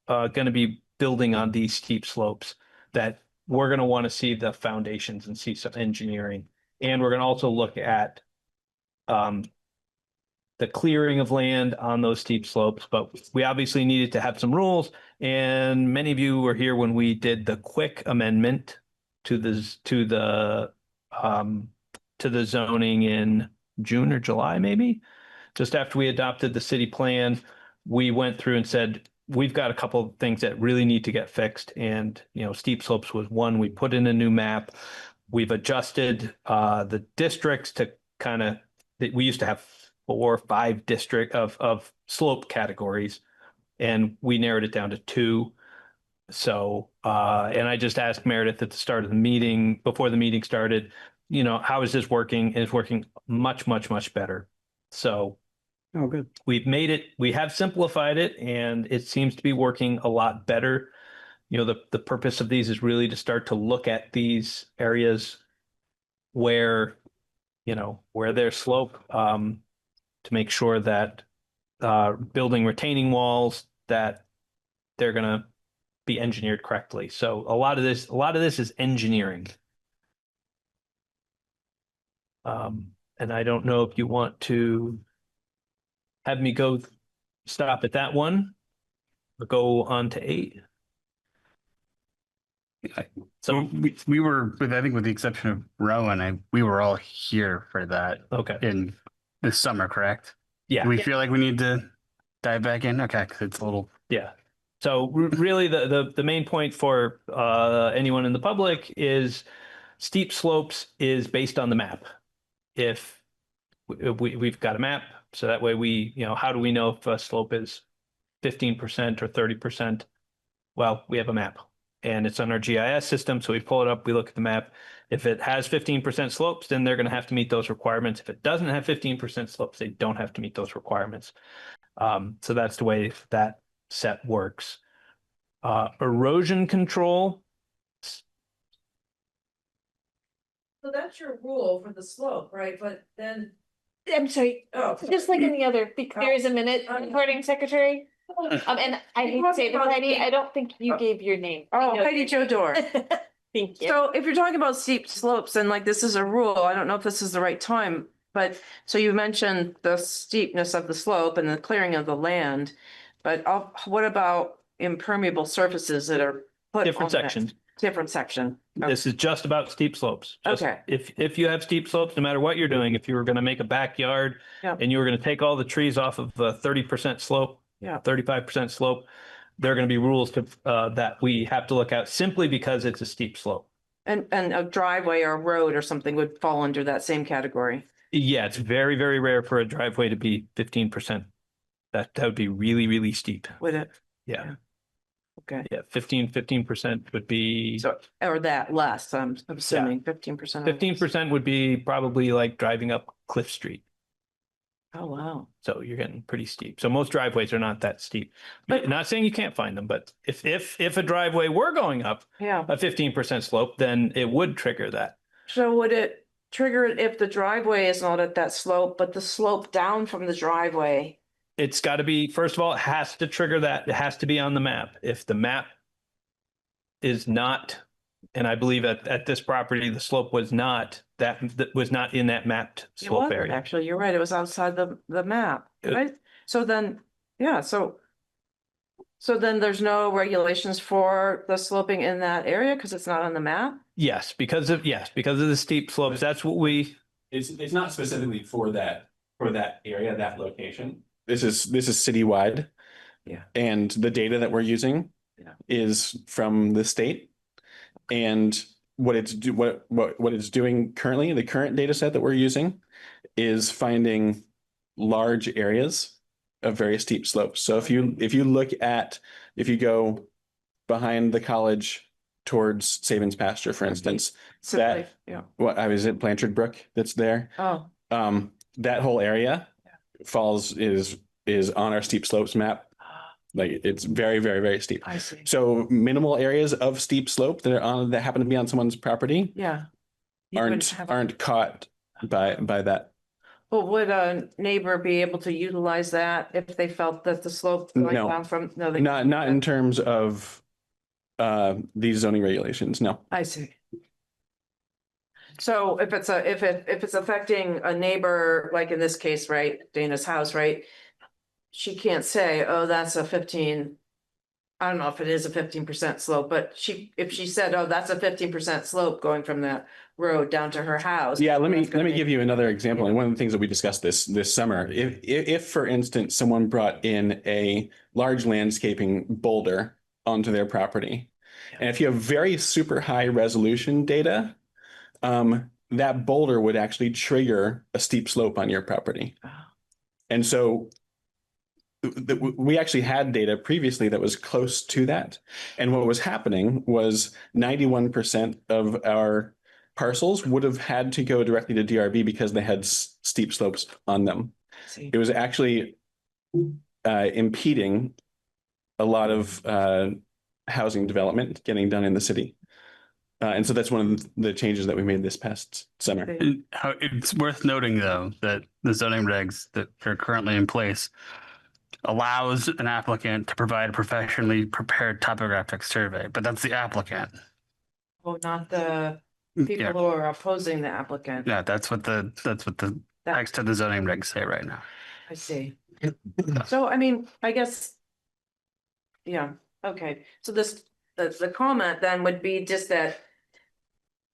going to be building on these steep slopes, that we're going to want to see the foundations and see some engineering. And we're going to also look at the clearing of land on those steep slopes, but we obviously needed to have some rules. And many of you were here when we did the quick amendment to the zoning in June or July, maybe just after we adopted the city plan. We went through and said, we've got a couple of things that really need to get fixed. And, steep slopes was one. We put in a new map. We've adjusted the districts to we used to have 4 or 5 district of slope categories, and we narrowed it down to 2. So, and I just asked Meredith at the start of the meeting, before the meeting started, how is this working? And it's working much, much, much better. So Oh, good. we have simplified it, and it seems to be working a lot better. The purpose of these is really to start to look at these areas where there's slope, to make sure that building retaining walls, that they're going to be engineered correctly. So a lot of this is engineering. And I don't know if you want to have me stop at that one or go on to 8. So we were, I think with the exception of Rowan, we were all here for that. Okay. In this summer, correct? Yeah. Do we feel like we need to dive back in? Okay, because it's a little. Yeah. So really the main point for anyone in the public is steep slopes is based on the map. If we've got a map, so that way how do we know if a slope is 15% or 30%? Well, we have a map and it's on our GIS system. So we pull it up, we look at the map. If it has 15% slopes, then they're going to have to meet those requirements. If it doesn't have 15% slopes, they don't have to meet those requirements. So that's the way that set works. Erosion control. So that's your rule for the slope, right? But then, I'm sorry, oh. just like any other, there is a minute, recording secretary. And I hate to say this, Heidi, I don't think you gave your name. Oh, Heidi Jo Dor. Thank you. So if you're talking about steep slopes and like this is a rule, I don't know if this is the right time, but so you mentioned the steepness of the slope and the clearing of the land. But what about impermeable surfaces that are put Different on that? sections. different section. This is just about steep slopes. Just Okay. If you have steep slopes, no matter what you're doing, if you were going to make a backyard Yep. and you were going to take all the trees off of a 30% slope, Yeah. 35% slope, there are going to be rules to, that we have to look at simply because it's a steep slope. And a driveway or a road or something would fall under that same category. Yeah, it's very, very rare for a driveway to be 15%. That would be really, really steep. Would it? Yeah. Okay. Yeah, 15% would be, So, or that less, I'm assuming 15%. 15% would be probably like driving up Cliff Street. Oh, wow. So you're getting pretty steep. So most driveways are not that steep. But- Not saying you can't find them, but if a driveway were going up Yeah. a 15% slope, then it would trigger that. So would it trigger it if the driveway is not at that slope, but the slope down from the driveway? It's got to be, first of all, it has to trigger that. It has to be on the map. If the map is not, and I believe at this property, the slope was not, that was not in that mapped It slope wasn't, area. actually, you're right, it was outside the map, It- right? So then, yeah, so then there's no regulations for the sloping in that area because it's not on the map? Yes, because of the steep slopes. That's what we, It's not specifically for that area, that location. This is citywide. Yeah. And the data that we're using Yeah. is from the state. And what it's doing currently, the current data set that we're using is finding large areas of very steep slopes. So if you go behind the college towards Sabins Pasture, for instance, Simply, yeah. what I was at Blanchard Brook that's there. Oh, That whole area is on our steep slopes map. Like it's very, very, very steep. I see. So minimal areas of steep slope that happen to be on someone's property Yeah. You wouldn't have- aren't caught by that. Well, would a neighbor be able to utilize that if they felt that the slope going No. down from, no, they. Not in terms of these zoning regulations, no. I see. So if it's affecting a neighbor, like in this case, right, Dana's house, right? She can't say, oh, that's a 15. I don't know if it is a 15% slope, but if she said, oh, that's a 15% slope going from the road down to her house. Yeah, let me that's gonna give you another example. And one of the things that we discussed this summer, if for instance, someone brought in a large landscaping boulder onto their property, and if you have very super high resolution data, that boulder would actually trigger a steep slope on your property. And so we actually had data previously that was close to that. And what was happening was 91% of our parcels would have had to go directly to DRB because they had steep slopes on them. See. It was actually impeding a lot of housing development getting done in the city. And so that's one of the changes that we made this past summer. Okay. It's worth noting, though, that the zoning regs that are currently in place allows an applicant to provide a professionally prepared topographic survey, but that's the applicant. Oh, not the people Yeah, who are opposing the applicant. yeah, that's what the text of the zoning regs say right now. I see. So, I mean, I guess. Yeah, okay, so the comment then would be just that.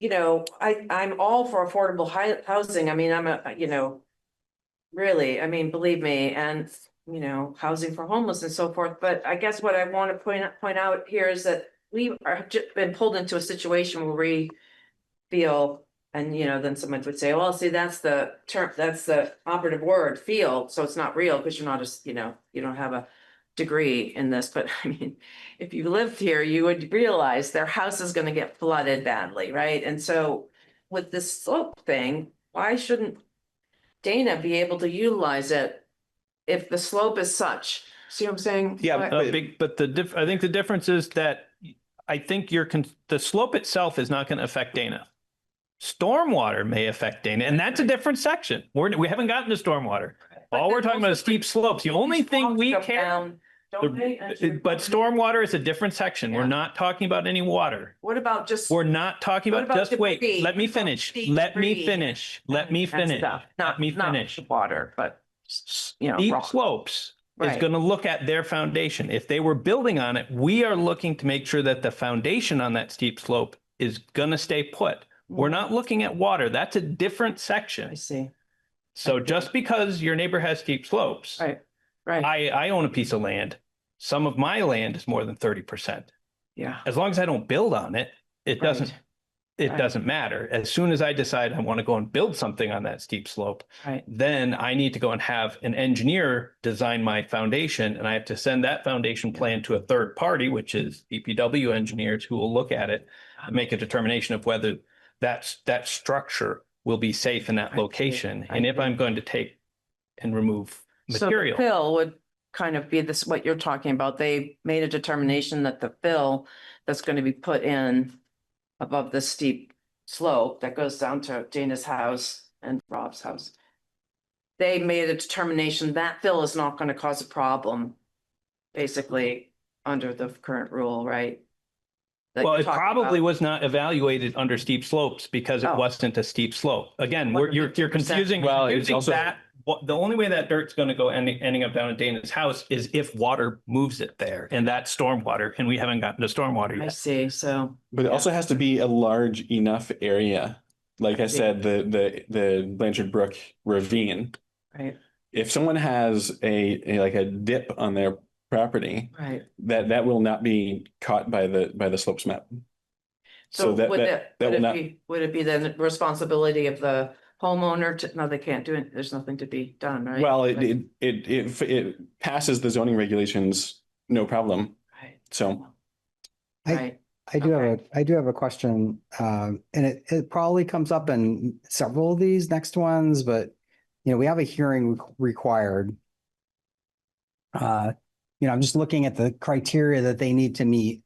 I'm all for affordable housing. I mean, really, I mean, believe me, and, housing for homeless and so forth. But I guess what I want to point out here is that we are just been pulled into a situation where we feel, and, then someone would say, well, see, that's the term, that's the operative word, feel. So it's not real because you're not just, you don't have a degree in this, but I mean, if you lived here, you would realize their house is going to get flooded badly, right? And so with this slope thing, why shouldn't Dana be able to utilize it if the slope is such? See what I'm saying? Yeah, What- but I think the difference is that I think the slope itself is not going to affect Dana. Stormwater may affect Dana, and that's a different section. We haven't gotten to stormwater. All we're talking about is steep slopes. The only thing we Come care, down, don't they? but stormwater is a different section. We're Yeah. not talking about any water. What about just? We're not talking What about, about just wait, debris? let me What about finish. deep Let me debris finish. Let me and finish. stuff? Let me Not finish. water, but, Steep rock. slopes is Right. going to look at their foundation. If they were building on it, we are looking to make sure that the foundation on that steep slope is going to stay put. We're not looking at water. That's a different section. I see. So just because your neighbor has steep slopes, Right, right, I own a piece of land. Some of my land is more than 30%. yeah. As long as I don't build on it, it doesn't Right. matter. As soon as I decide I want to go and build something on that steep slope, Right. then I need to go and have an engineer design my foundation, and I have to send that foundation plan to a third party, which is DPW engineers, who will look at it and make a determination of whether that structure will be safe in that I see, location. I And if see. I'm going to take and remove So the material. fill would kind of be this, what you're talking about. They made a determination that the fill that's going to be put in above the steep slope that goes down to Dana's house and Rob's house. They made a determination that fill is not going to cause a problem, basically, under the current rule, right? That Well, you're it talking probably about. was not evaluated under steep slopes because it Oh. wasn't a steep slope. Again, What you're 50%? confusing. Well, it's confusing also- that. The only way that dirt's going to go ending up down at Dana's house is if water moves it there, and that's stormwater, and we haven't gotten to stormwater I yet. see, so. But it also has to be a large enough area. Like I see. said, the Blanchard Brook ravine. Right, If someone has a like a dip on their property, right. that will not be caught by the slopes map. So that would will not. would it be the responsibility of the homeowner to, no, they can't do it. There's nothing to be done, right? Well, Like- it passes the zoning regulations, no problem. Right. So Right, I do have a question, and it probably comes up in several of these next ones, but we have a hearing required. I'm just looking at the criteria that they need to meet.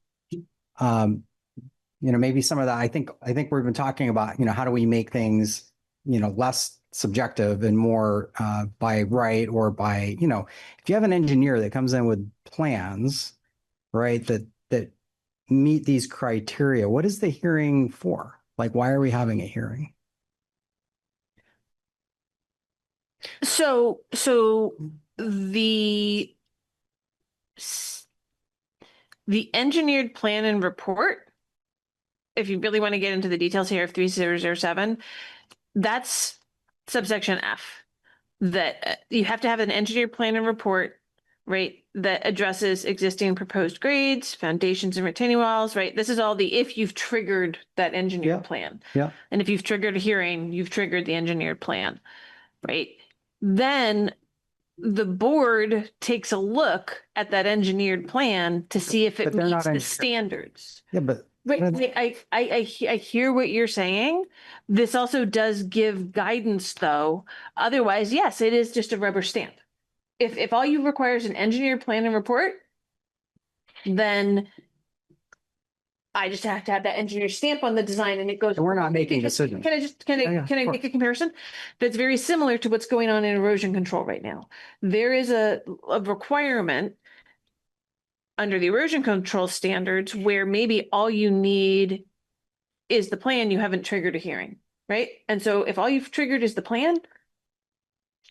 Maybe some of that, I think we've been talking about, how do we make things, less subjective and more by right, or by, if you have an engineer that comes in with plans, right, that meet these criteria, what is the hearing for? Like, why are we having a hearing? So the the engineered plan and report, if you really want to get into the details here of 3007, that's subsection F. That you have to have an engineered plan and report, right, that addresses existing proposed grades, foundations and retaining walls, right? This is all the, if you've triggered that engineered Yeah. plan. Yeah. And if you've triggered a hearing, you've triggered the engineered plan, right? Then the board takes a look at that engineered plan to see if it But they're meets not the engineered. standards. Yeah, but Right, But- I hear what you're saying. This also does give guidance, though. Otherwise, yes, it is just a rubber stamp. If all you require is an engineered plan and report, then I just have to have that engineer stamp on the design and it goes. we're not making Because- decisions. Can I just, can Yeah, I of make a comparison? That's very similar to what's going on in erosion control right now. There is a requirement under the erosion control standards where maybe all you need is the plan, you haven't triggered a hearing, right? And so if all you've triggered is the plan,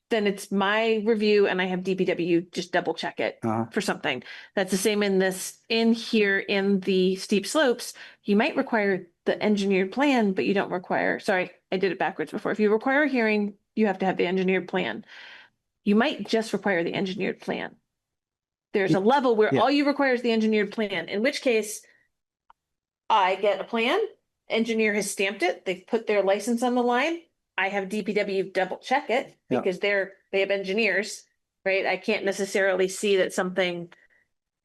then it's my review and I have DPW just double check it Uh-huh. for something. That's the same in here in the steep slopes. You might require the engineered plan, but you don't require, sorry, I did it backwards before. If you require a hearing, you have to have the engineered plan. You might just require the engineered plan. There's a level where Yeah. all you require is the engineered plan, in which case I get a plan, engineer has stamped it, they've put their license on the line. I have DPW double check it Yeah. because they have engineers, right? I can't necessarily see that something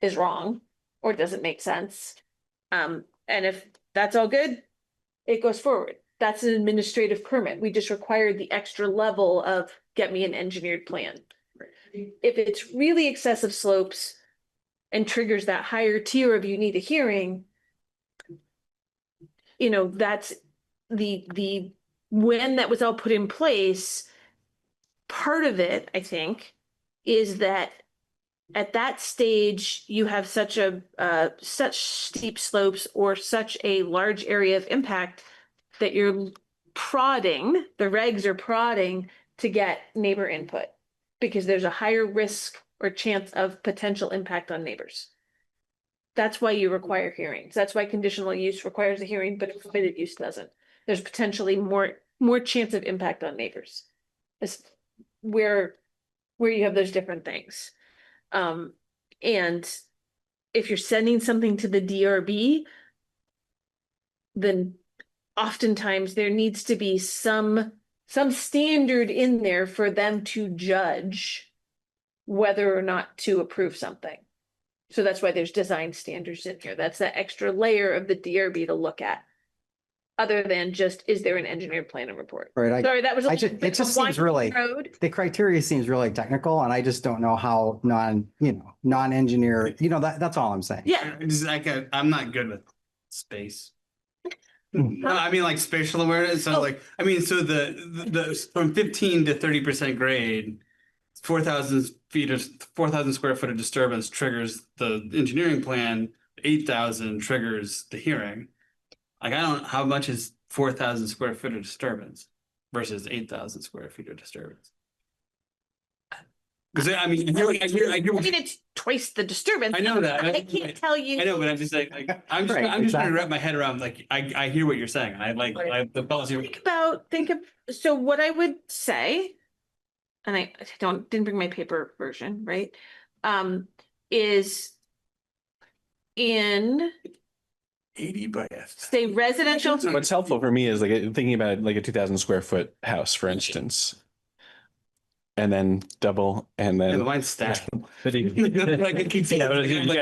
is wrong or doesn't make sense. And if that's all good, it goes forward. That's an administrative permit. We just required the extra level of get me an engineered plan. If it's really excessive slopes and triggers that higher tier of you need a hearing, that's the when that was all put in place, part of it, I think, is that at that stage, you have such steep slopes or such a large area of impact that you're prodding, the regs are prodding to get neighbor input because there's a higher risk or chance of potential impact on neighbors. That's why you require hearings. That's why conditional use requires a hearing, but permitted use doesn't. There's potentially more chance of impact on neighbors. It's where you have those different things. And if you're sending something to the DRB, then oftentimes there needs to be some standard in there for them to judge whether or not to approve something. So that's why there's design standards in here. That's that extra layer of the DRB to look at. Other than just, is there an engineered plan and report? Right. Sorry, that was It just seems really, the criteria seems really technical, and I just don't know how non-engineer, that's all I'm saying. Yeah. I'm not good with space. No, I mean like spatial awareness. So like, I mean, so the from 15 to 30% grade, 4,000 feet or 4,000 square foot of disturbance triggers the engineering plan. 8,000 triggers the hearing. Like, I don't, how much is 4,000 square feet of disturbance versus 8,000 square feet of disturbance? Because I mean, I hear it's twice the disturbance. I know that. I can't tell you. I know, but I'm just like I'm just trying to wrap my head around. Like, I hear what you're saying. I the policy. So what I would say, and I didn't bring my paper version, right? Is in 80 by F. say residential. What's helpful for me is like thinking about like a 2,000 square foot house, for instance, and then double, and then the mine's stacked. But you gotta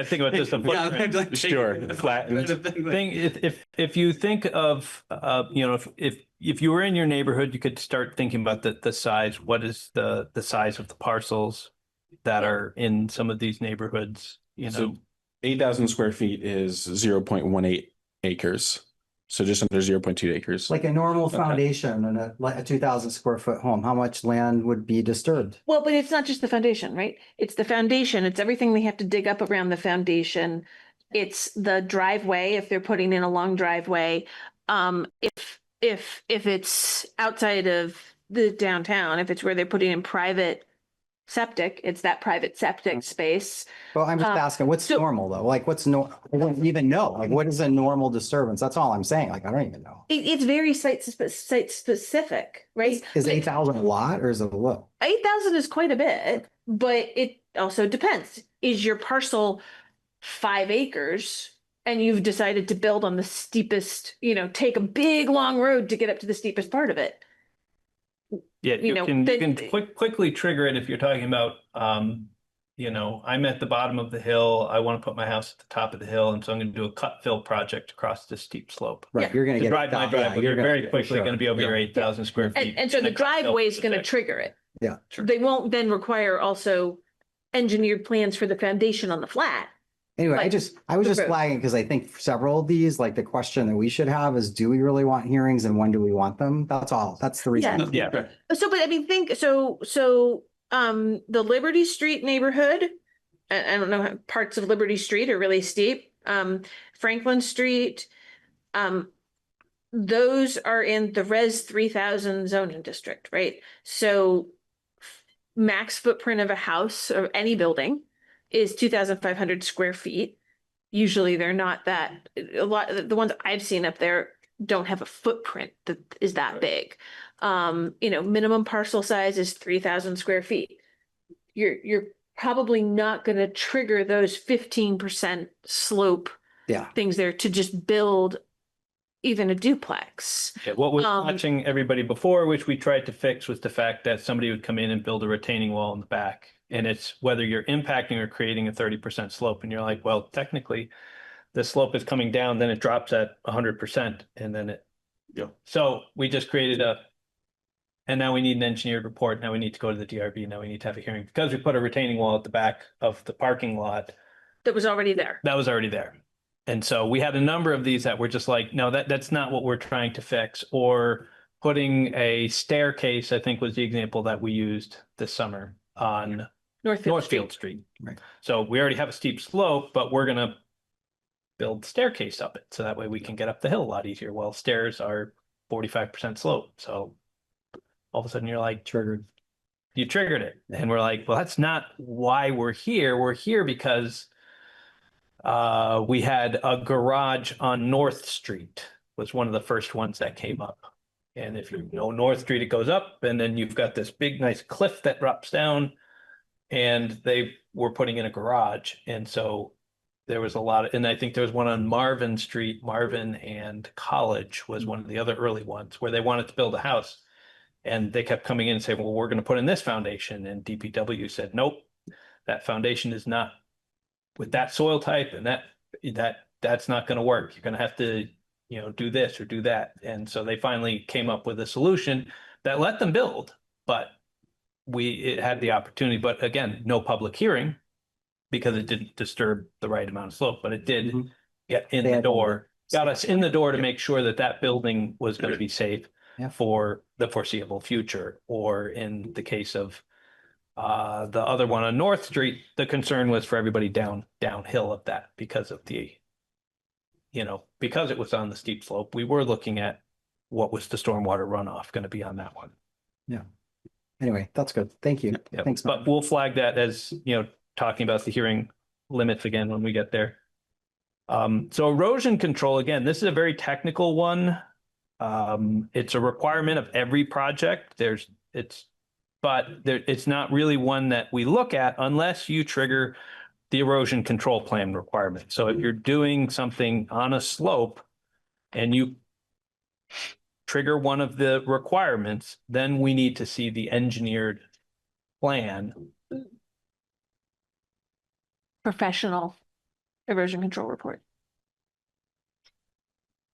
think about this. Footprint. Sure, flat. If you think of, if you were in your neighborhood, you could start thinking about the size. What is the size of the parcels that are in some of these neighborhoods? So 8,000 square feet is 0.18 acres. So just under 0.2 acres. Like a normal foundation and a 2,000 square foot home, how much land would be disturbed? Well, but it's not just the foundation, right? It's the foundation. It's everything they have to dig up around the foundation. It's the driveway, if they're putting in a long driveway. If it's outside of the downtown, if it's where they're putting in private septic, it's that private septic space. Well, I'm just asking, what's normal though? Like I don't even know. Like, what is a normal disturbance? That's all I'm saying. Like, I don't even know. It's very site specific, right? Is 8,000 a lot or is it a little? 8,000 is quite a bit, but it also depends. Is your parcel 5 acres and you've decided to build on the steepest, take a big long road to get up to the steepest part of it? Yeah, you can quickly trigger it if you're talking about, I'm at the bottom of the hill. I want to put my house at the top of the hill, and so I'm going to do a cut fill project across this steep slope. Right, Yeah. you're going to drive my driveway. You're very quickly going to be over your 8,000 square feet. And so the driveway is going to trigger it. Yeah, sure. They won't then require also engineered plans for the foundation on the flat. Anyway, Like, I was just road. flagging because I think several of these, like the question that we should have is, do we really want hearings and when do we want them? That's all. That's the reason. Yeah. So, but I mean, the Liberty Street neighborhood, I don't know, parts of Liberty Street are really steep. Franklin Street, those are in the Res 3000 zoning district, right? So max footprint of a house or any building is 2,500 square feet. Usually they're not that, a lot of the ones I've seen up there don't have a footprint that is that big. Minimum parcel size is 3,000 square feet. You're probably not going to trigger those 15% slope things there to just build even a duplex. Yeah, what was watching everybody before, which we tried to fix, was the fact that somebody would come in and build a retaining wall in the back. And it's whether you're impacting or creating a 30% slope. And you're like, well, technically the slope is coming down, then it drops at 100%. And then so we just created and now we need an engineered report. Now we need to go to the DRB. Now we need to have a hearing because we put a retaining wall at the back of the parking lot. That was already there. That was already there. And so we had a number of these that were just like, no, that's not what we're trying to fix. Or putting a staircase, I think was the example that we used this summer on Northfield Street. Right. So we already have a steep slope, but we're going to build staircase up it. So that way we can get up the hill a lot easier. Well, stairs are 45% slope. So all of a sudden you're like, Triggered. you triggered it. And we're like, well, that's not why we're here. We're here because we had a garage on North Street was one of the first ones that came up. And if you know North Street, it goes up, and then you've got this big, nice cliff that drops down, and they were putting in a garage. And so there was a lot of, and I think there was one on Marvin Street, Marvin and College was one of the other early ones where they wanted to build a house. And they kept coming in and saying, well, we're going to put in this foundation. And DPW said, nope, that foundation is not with that soil type, and that's not going to work. You're going to have to, do this or do that. And so they finally came up with a solution that let them build, but it had the opportunity, but again, no public hearing because it didn't disturb the right amount of slope, but it did get in the door, got us in the door to make sure that that building was going to be safe for the foreseeable future. Or in the case of the other one on North Street, the concern was for everybody downhill of that because of because it was on the steep slope. We were looking at what was the stormwater runoff going to be on that one. Yeah. Anyway, that's good. Thank you. Yep. Thanks, Matt. But we'll flag that as, talking about the hearing limits again when we get there. So erosion control, again, this is a very technical one. It's a requirement of every project. It's not really one that we look at unless you trigger the erosion control plan requirement. So if you're doing something on a slope and you trigger one of the requirements, then we need to see the engineered plan. Professional erosion control report.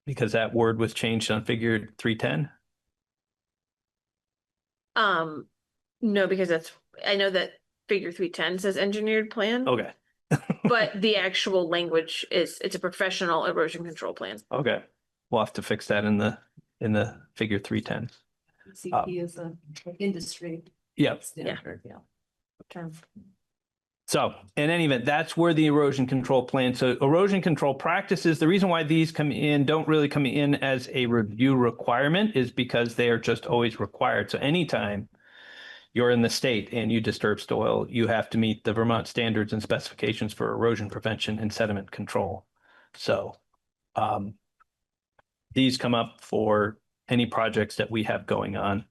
Because that word was changed on figure 310. No, because I know that figure 310 says engineered plan. Okay. But the actual language it's a professional erosion control plan. Okay. We'll have to fix that in the figure 310. CP is an industry Yep. standard, term. So in any event, that's where the erosion control plan. So erosion control practices, the reason why these don't really come in as a review requirement is because they are just always required. So anytime you're in the state and you disturb soil, you have to meet the Vermont standards and specifications for erosion prevention and sediment control. So these come up for any projects that we have going on.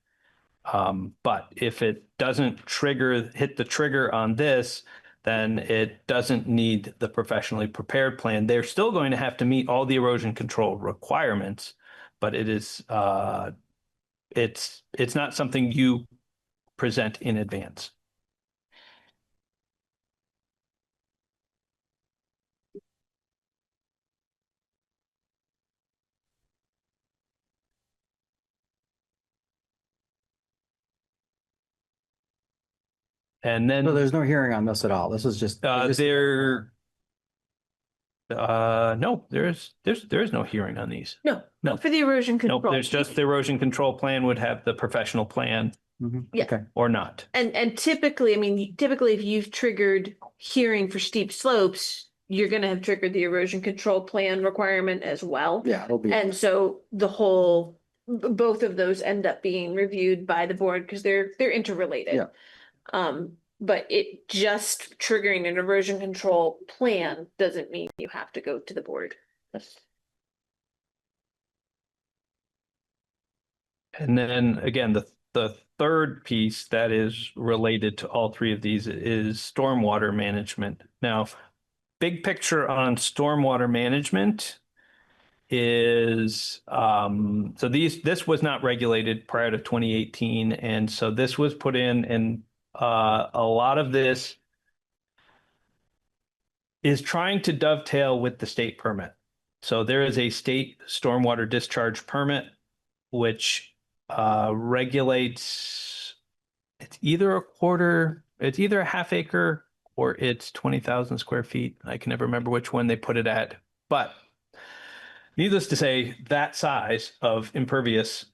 But if it doesn't hit the trigger on this, then it doesn't need the professionally prepared plan. They're still going to have to meet all the erosion control requirements, but it's not something you present in advance. And then So there's no hearing on this at all. This is just. no, there is no hearing on these. No, for the erosion control. Nope, there's just the erosion control plan would have the professional plan Yeah. Okay. or not. And typically, if you've triggered hearing for steep slopes, you're gonna have triggered the erosion control plan requirement as well. Yeah, it'll be. And so both of those end up being reviewed by the board because they're interrelated. Yeah. But it just triggering an erosion control plan doesn't mean you have to go to the board. And then again, the third piece that is related to all three of these is stormwater management. Now, big picture on stormwater management is so this was not regulated prior to 2018, and so this was put in, and a lot of this is trying to dovetail with the state permit. So there is a state stormwater discharge permit which regulates, it's either a half acre or it's 20,000 square feet. I can never remember which one they put it at, but needless to say, that size of impervious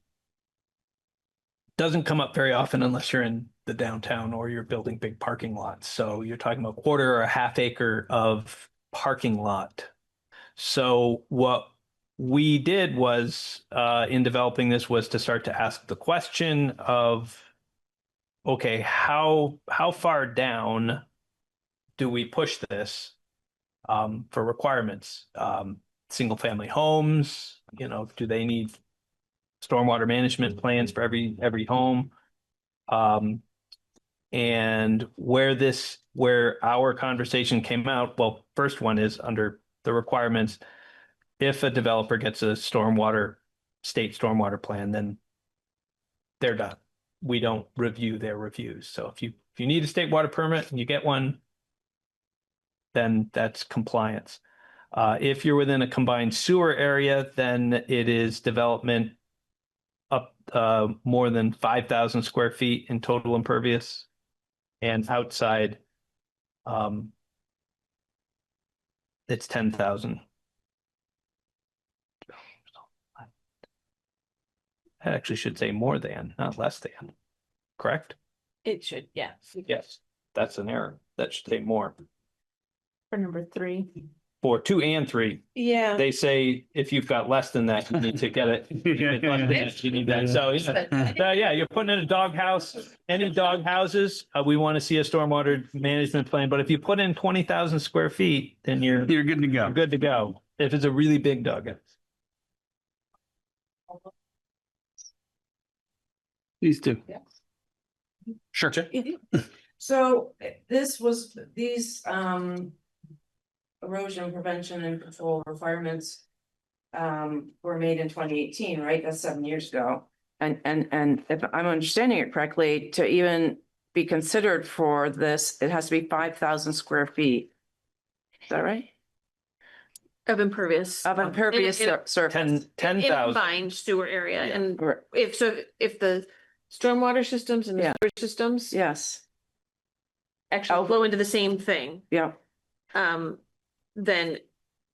doesn't come up very often unless you're in the downtown or you're building big parking lots. So you're talking about a quarter or a half acre of parking lot. So what we did was in developing this was to start to ask the question of okay, how far down do we push this for requirements? Single family homes, do they need stormwater management plans for every home? And where our conversation came out, well, first one is under the requirements. If a developer gets a state stormwater plan, then they're done. We don't review their reviews. So if you need a state water permit and you get one, then that's compliance. If you're within a combined sewer area, then it is development up more than 5,000 square feet in total impervious, and outside it's 10,000. I actually should say more than, not less than. Correct? It should, yeah. Yes, that's an error. That should say more. For number 3. For 2 and 3, Yeah. they say if you've got less than that, you need to get it. If it's less than that, you need that. So yeah, you're putting in a dog house, any dog houses, we want to see a stormwater management plan. But if you put in 20,000 square feet, then you're good to go. good to go. If it's a really big dog house. These two. Sure. So these erosion prevention and control requirements were made in 2018, right? That's 7 years ago. And if I'm understanding it correctly, to even be considered for this, it has to be 5,000 square feet. Is that right? Of impervious. Of impervious surface. 10,000. Combined sewer area. Yeah. And Right. if the stormwater systems and the Yeah. sewer systems Yes, actually flow into the same thing, yeah, then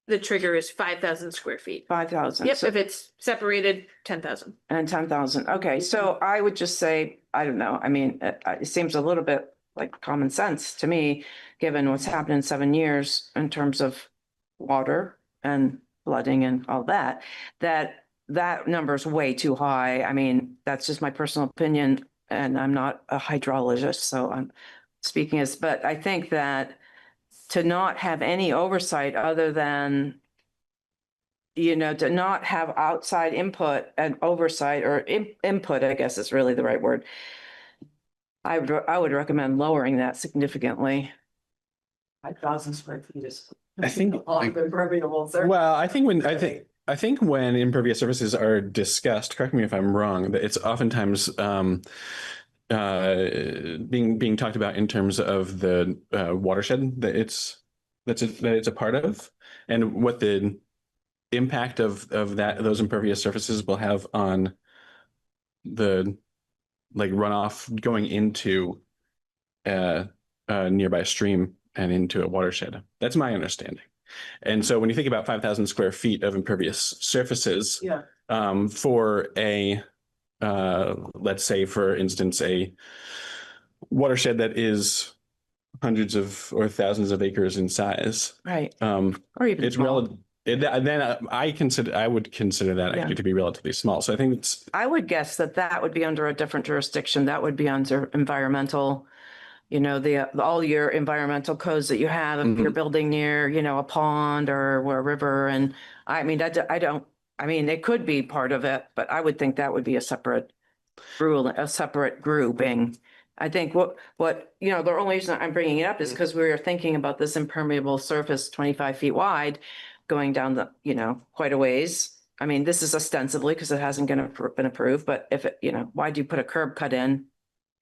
the trigger is 5,000 square feet. 5,000. Yep, So- if it's separated, 10,000. And 10,000. Okay, so I would just say, I don't know. I mean, it seems a little bit like common sense to me, given what's happened in 7 years in terms of water and flooding and all that, that number is way too high. I mean, that's just my personal opinion, and I'm not a hydrologist, so I'm speaking as, but I think that to not have any oversight other than, to not have outside input and oversight, or input, I guess is really the right word. I would recommend lowering that significantly. 5,000 square feet is. I think. Impermeable surface. Well, I think when impervious surfaces are discussed, correct me if I'm wrong, that it's oftentimes being talked about in terms of the watershed that it's a part of, and what the impact of those impervious surfaces will have on the runoff going into a nearby stream and into a watershed. That's my understanding. And so when you think about 5,000 square feet of impervious surfaces, for a let's say, for instance, a watershed that is hundreds of or thousands of acres in size, Right. Or even it's small. relative. Then I would consider that actually to be relatively small. So I think I would guess that would be under a different jurisdiction. That would be under environmental, all your environmental codes that you have if you're building near, a pond or a river. And I mean, it could be part of it, but I would think that would be a separate rule, a separate grouping. I think the only reason I'm bringing it up is because we were thinking about this impermeable surface 25 feet wide going down quite a ways. I mean, this is ostensibly because it hasn't been approved, but if why do you put a curb cut in?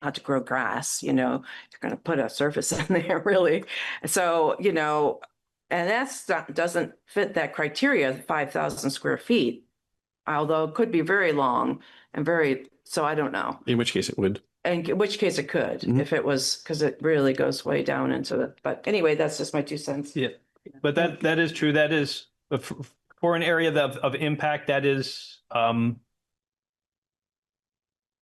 Not to grow grass, you're going to put a surface in there really. So, and that doesn't fit that criteria, 5,000 square feet, although it could be very long and so I don't know. in which case it would. And in which case it could, if it was, because it really goes way down into it. But anyway, that's just my 2 cents. Yeah, but that is true. That is for an area of impact. That is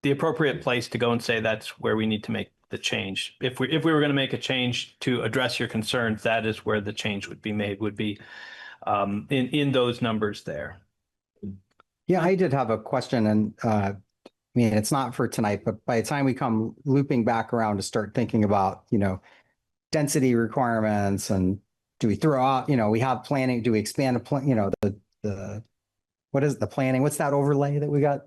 the appropriate place to go and say that's where we need to make the change. If we were going to make a change to address your concerns, that is where the change would be made. Would be in those numbers there. Yeah, I did have a question, and mean, it's not for tonight, but by the time we come looping back around to start thinking about, density requirements and do we throw out, we have planning, do we expand a plan, what is the planning? What's that overlay that we got?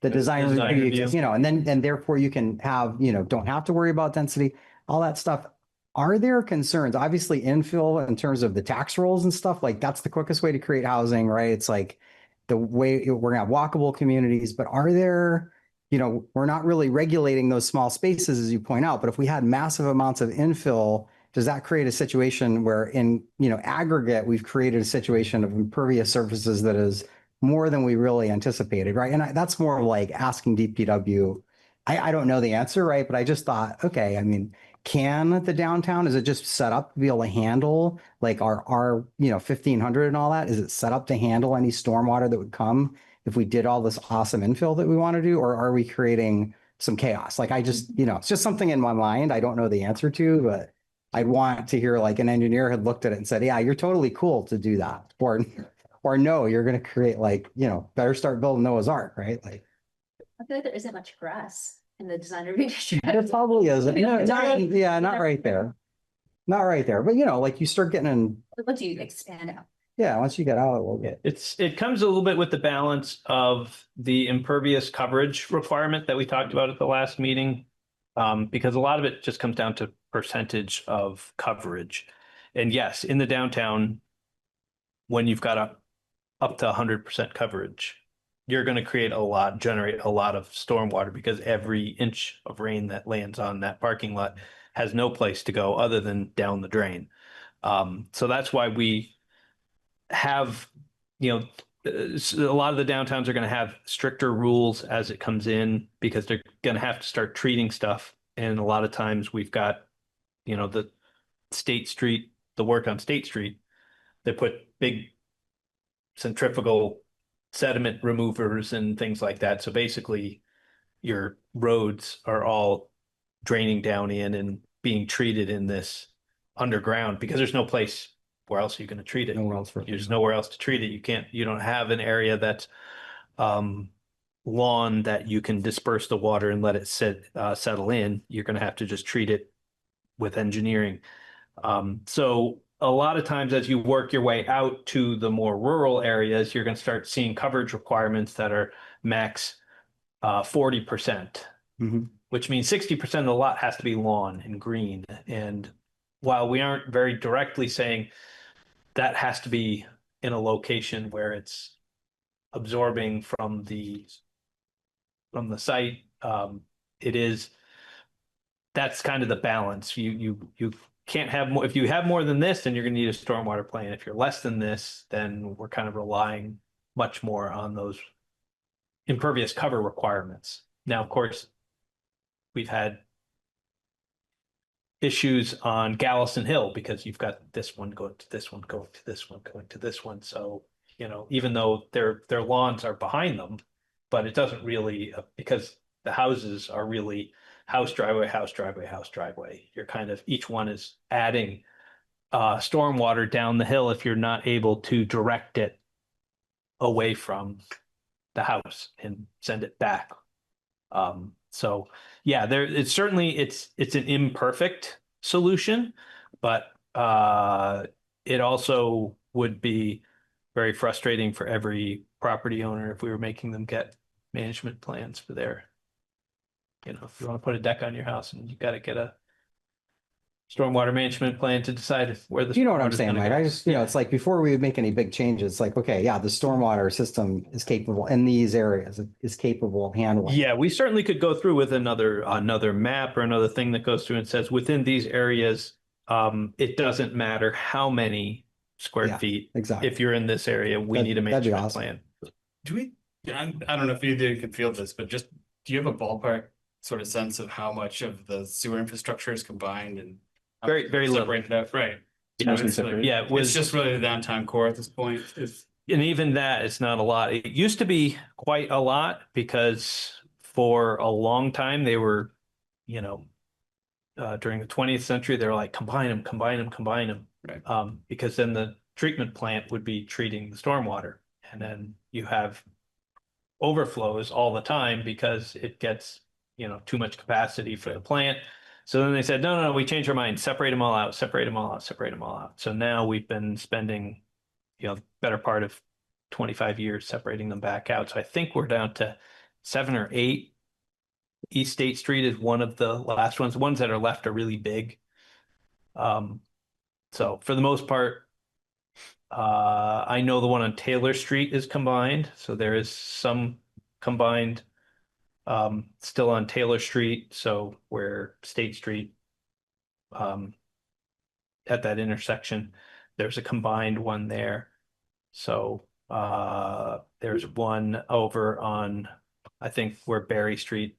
The design review, and therefore you can have, don't have to worry about density, all that stuff. Are there concerns? Obviously infill in terms of the tax rolls and stuff, like that's the quickest way to create housing, right? It's like the way we're gonna have walkable communities, but are there, we're not really regulating those small spaces as you point out, but if we had massive amounts of infill, does that create a situation where in, aggregate, we've created a situation of impervious surfaces that is more than we really anticipated, right? And that's more like asking DPW. I don't know the answer, right? But I just thought, okay, I mean, can the downtown, is it just set up to be able to handle like our 1500 and all that? Is it set up to handle any stormwater that would come if we did all this awesome infill that we want to do? Or are we creating some chaos? Like I just, it's just something in my mind I don't know the answer to, but I'd want to hear like an engineer had looked at it and said, yeah, you're totally cool to do that. Or no, you're going to create like, better start building Noah's Ark, right? Like, I feel like there isn't much grass in the design review district. there probably isn't. No, not right there. Not right there. But like you start getting in. Once you expand out. Yeah, once you get out, we'll get. It comes a little bit with the balance of the impervious coverage requirement that we talked about at the last meeting. Because a lot of it just comes down to percentage of coverage. And yes, in the downtown, when you've got up to 100% coverage, you're going to generate a lot of stormwater because every inch of rain that lands on that parking lot has no place to go other than down the drain. So that's why we have, a lot of the downtowns are going to have stricter rules as it comes in because they're going to have to start treating stuff. And a lot of times we've got, the work on State Street, they put big centrifugal sediment removers and things like that. So basically your roads are all draining down in and being treated in this underground because there's no place where else you're going to treat it. There's nowhere else to treat it. You don't have an area that's lawn that you can disperse the water and let it settle in. You're going to have to just treat it with engineering. So a lot of times as you work your way out to the more rural areas, you're going to start seeing coverage requirements that are max 40%, which means 60% of the lot has to be lawn and green. And while we aren't very directly saying that has to be in a location where it's absorbing from the site, that's kind of the balance. You can't have more. If you have more than this, then you're going to need a stormwater plan. If you're less than this, then we're kind of relying much more on those impervious cover requirements. Now, of course, we've had issues on Gallison Hill because you've got this one going to this one, going to this one, going to this one. So, even though their lawns are behind them, but it doesn't really, because the houses are really house, driveway, house, driveway, house, driveway. You're kind of, each one is adding stormwater down the hill if you're not able to direct it away from the house and send it back. So yeah, it's certainly, it's an imperfect solution, but it also would be very frustrating for every property owner if we were making them get management plans for their, if you want to put a deck on your house and you've got to get a stormwater management plan to decide where the. You know what I'm saying, Mike? I just, it's like before we would make any big changes, it's like, okay, yeah, the stormwater system is capable in these areas, is capable of handling. Yeah, we certainly could go through with another map or another thing that goes through and says within these areas, it doesn't matter how many square feet. Exactly. If you're in this area, we need a management plan. Do we? I don't know if either can feel this, but just do you have a ballpark sort of sense of how much of the sewer infrastructure is combined and very little separated out? Right. It's just really the downtown core at this point. And even that, it's not a lot. It used to be quite a lot because for a long time they were, during the 20th century, they were like, combine them. Right. Because then the treatment plant would be treating the stormwater. And then you have overflows all the time because it gets, too much capacity for the plant. So then they said, no, we changed our mind, separate them all out, separate them all out, separate them all out. So now we've been spending, better part of 25 years separating them back out. So I think we're down to 7 or 8. East State Street is one of the last ones. The ones that are left are really big. So for the most part, I know the one on Taylor Street is combined. So there is some combined still on Taylor Street. So where State Street at that intersection, there's a combined one there. So there's one over on, I think where Berry Street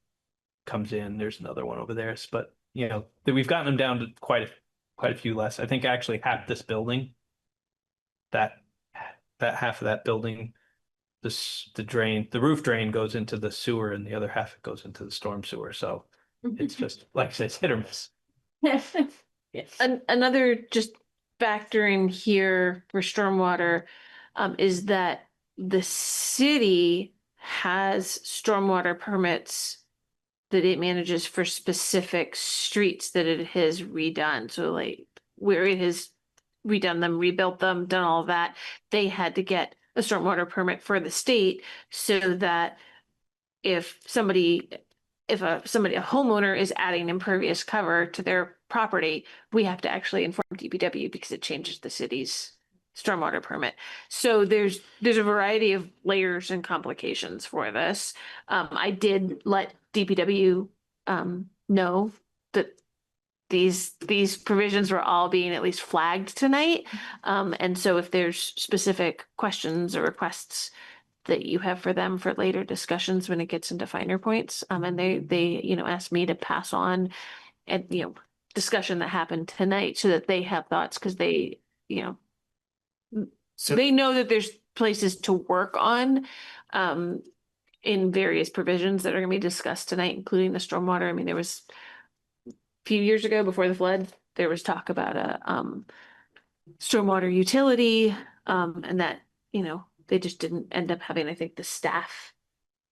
comes in, there's another one over there. But we've gotten them down to quite a few less. I think actually half this building, that half of that building, the roof drain goes into the sewer and the other half goes into the storm sewer. So it's just like I said, it's hit or miss. Another just factor in here for stormwater is that the city has stormwater permits that it manages for specific streets that it has redone. So like where it has redone them, rebuilt them, done all that, they had to get a stormwater permit for the state so that if a homeowner is adding impervious cover to their property, we have to actually inform DPW because it changes the city's stormwater permit. So there's a variety of layers and complications for this. I did let DPW know that these provisions were all being at least flagged tonight. And so if there's specific questions or requests that you have for them for later discussions when it gets into finer points, and they asked me to pass on and discussion that happened tonight so that they have thoughts because they they know that there's places to work on in various provisions that are going to be discussed tonight, including the stormwater. I mean, there was a few years ago before the flood, there was talk about a stormwater utility, and that they just didn't end up having, I think, the staff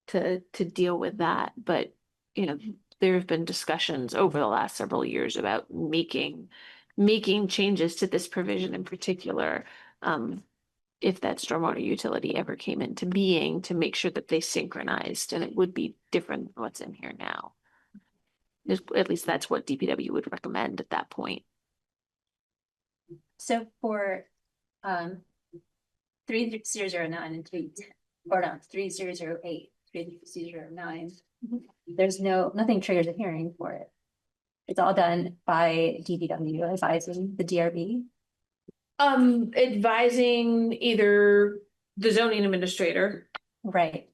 to deal with that. But there have been discussions over the last several years about making changes to this provision in particular, if that stormwater utility ever came into being, to make sure that they synchronized, and it would be different than what's in here now. At least that's what DPW would recommend at that point. So for 3009 and 3008, 3009, there's nothing triggers a hearing for it. It's all done by DPW advising the DRB. Advising either the zoning administrator, right?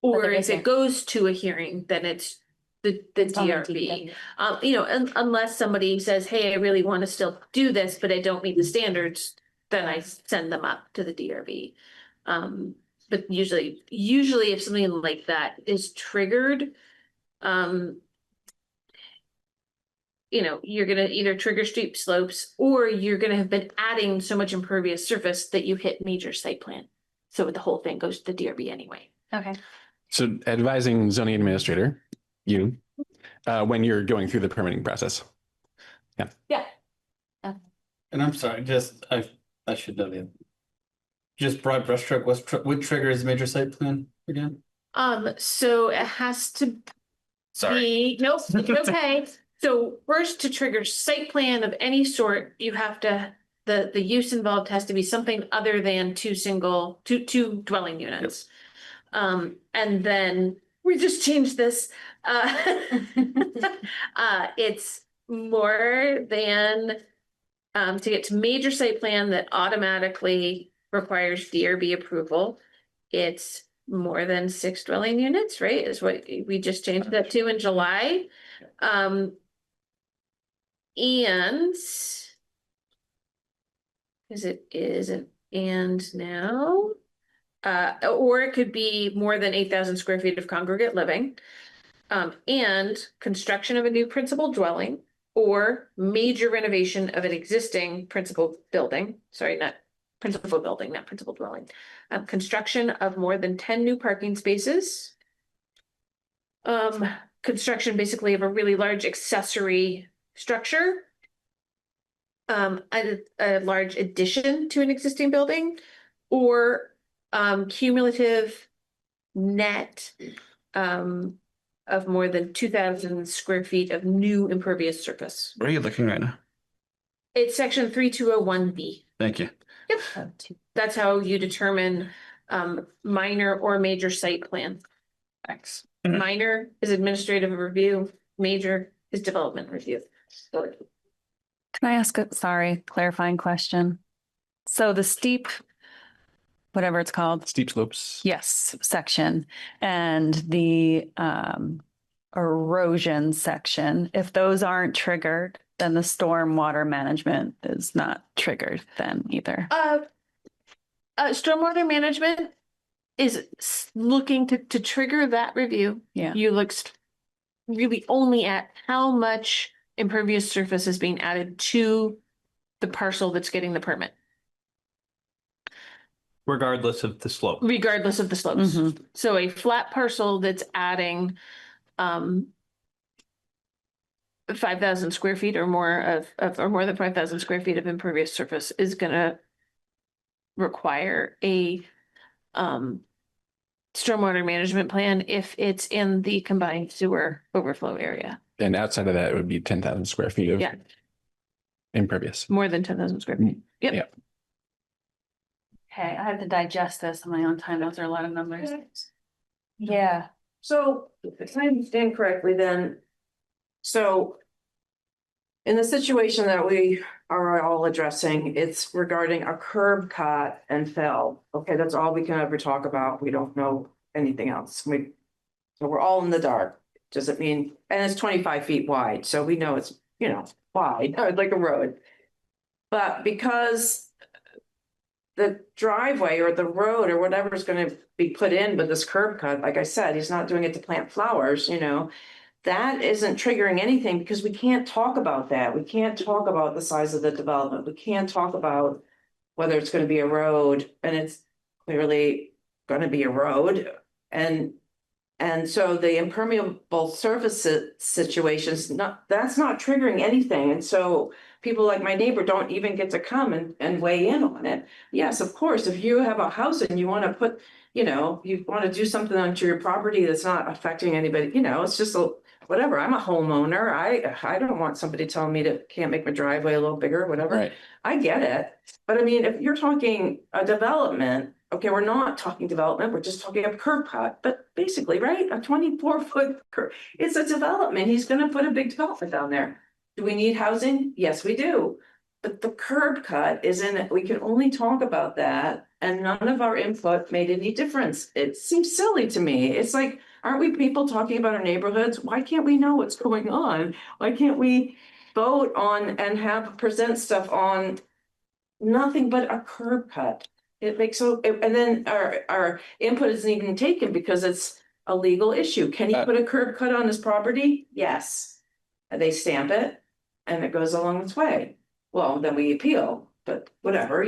Or if it goes to a hearing, then it's the DRB. Unless somebody says, hey, I really want to still do this, but I don't meet the standards, then I send them up to the DRB. But usually if something like that is triggered, you're going to either trigger steep slopes or you're going to have been adding so much impervious surface that you hit major site plan. So the whole thing goes to the DRB anyway. Okay. So advising zoning administrator, when you're going through the permitting process. Yeah. Yeah. And I'm sorry, I should know the just broad brushstroke. What triggers major site plan again? So it has to Sorry. nope, it's okay. So first, to trigger site plan of any sort, you have to, the use involved has to be something other than two dwelling units. Yep. And then we just changed this. It's more than to get to major site plan that automatically requires DRB approval. It's more than 6 dwelling units, right? Is what we just changed that to in July. And because it is an and now, or it could be more than 8,000 square feet of congregate living, and construction of a new principal dwelling or major renovation of an existing principal building. Sorry, not principal building, not principal dwelling. Construction of more than 10 new parking spaces. Construction basically of a really large accessory structure. A large addition to an existing building, or cumulative net of more than 2,000 square feet of new impervious surface. Where are you looking right now? It's section 3201B. Thank you. Yep. That's how you determine minor or major site plan. Thanks. Minor is administrative review, major is development review. Can I ask a, sorry, clarifying question? So the steep, whatever it's called, Steep slopes. yes, section, and the erosion section, if those aren't triggered, then the stormwater management is not triggered then either. Stormwater management is looking to trigger that review. Yeah. You look really only at how much impervious surface is being added to the parcel that's getting the permit, Regardless of the slope. regardless of the slopes. Mhm. So a flat parcel that's adding 5,000 square feet or more or more than 5,000 square feet of impervious surface is gonna require a stormwater management plan if it's in the combined sewer overflow area. And outside of that, it would be 10,000 square feet of Yeah. impervious. More than 10,000 square feet. Yep. Yeah. Okay, I have to digest this on my own time. Those are a lot of numbers. Yeah. So if I understand correctly, then, so in the situation that we are all addressing, it's regarding a curb cut and fill. Okay, that's all we can ever talk about. We don't know anything else. So we're all in the dark. Does it mean, and it's 25 feet wide, so we know it's, wide, like a road. But because the driveway or the road or whatever is going to be put in with this curb cut, like I said, he's not doing it to plant flowers, that isn't triggering anything because we can't talk about that. We can't talk about the size of the development. We can't talk about whether it's going to be a road, and it's clearly going to be a road. And so the impermeable surface situations, that's not triggering anything. And so people like my neighbor don't even get to come and weigh in on it. Yes, of course, if you have a house and you want to put, you want to do something onto your property that's not affecting anybody, it's just whatever. I'm a homeowner. I don't want somebody telling me can't make my driveway a little bigger or whatever. Right. I get it. But I mean, if you're talking a development, okay, we're not talking development, we're just talking a curb cut, but basically, right, a 24-foot curb, it's a development, he's gonna put a big development down there. Do we need housing? Yes, we do. But the curb cut is in it, we can only talk about that, and none of our input made any difference. It seems silly to me. It's like, aren't we people talking about our neighborhoods? Why can't we know what's going on? Why can't we vote on and present stuff on nothing but a curb cut? It makes and then our input isn't even taken because it's a legal issue. Can he put a curb cut on his property? Yes. And they stamp it and it goes along its way. Well, then we appeal, but whatever,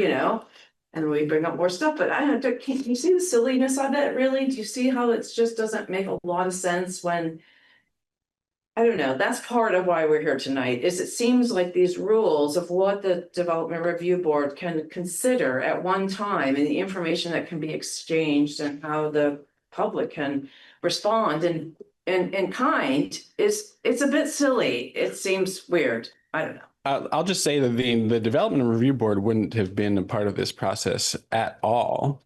and we bring up more stuff. But I don't know, can you see the silliness of it really? Do you see how it just doesn't make a lot of sense when I don't know, that's part of why we're here tonight, is it seems like these rules of what the Development Review Board can consider at one time and the information that can be exchanged and how the public can respond in kind it's a bit silly. It seems weird. I don't know. I'll just say that the Development Review Board wouldn't have been a part of this process at all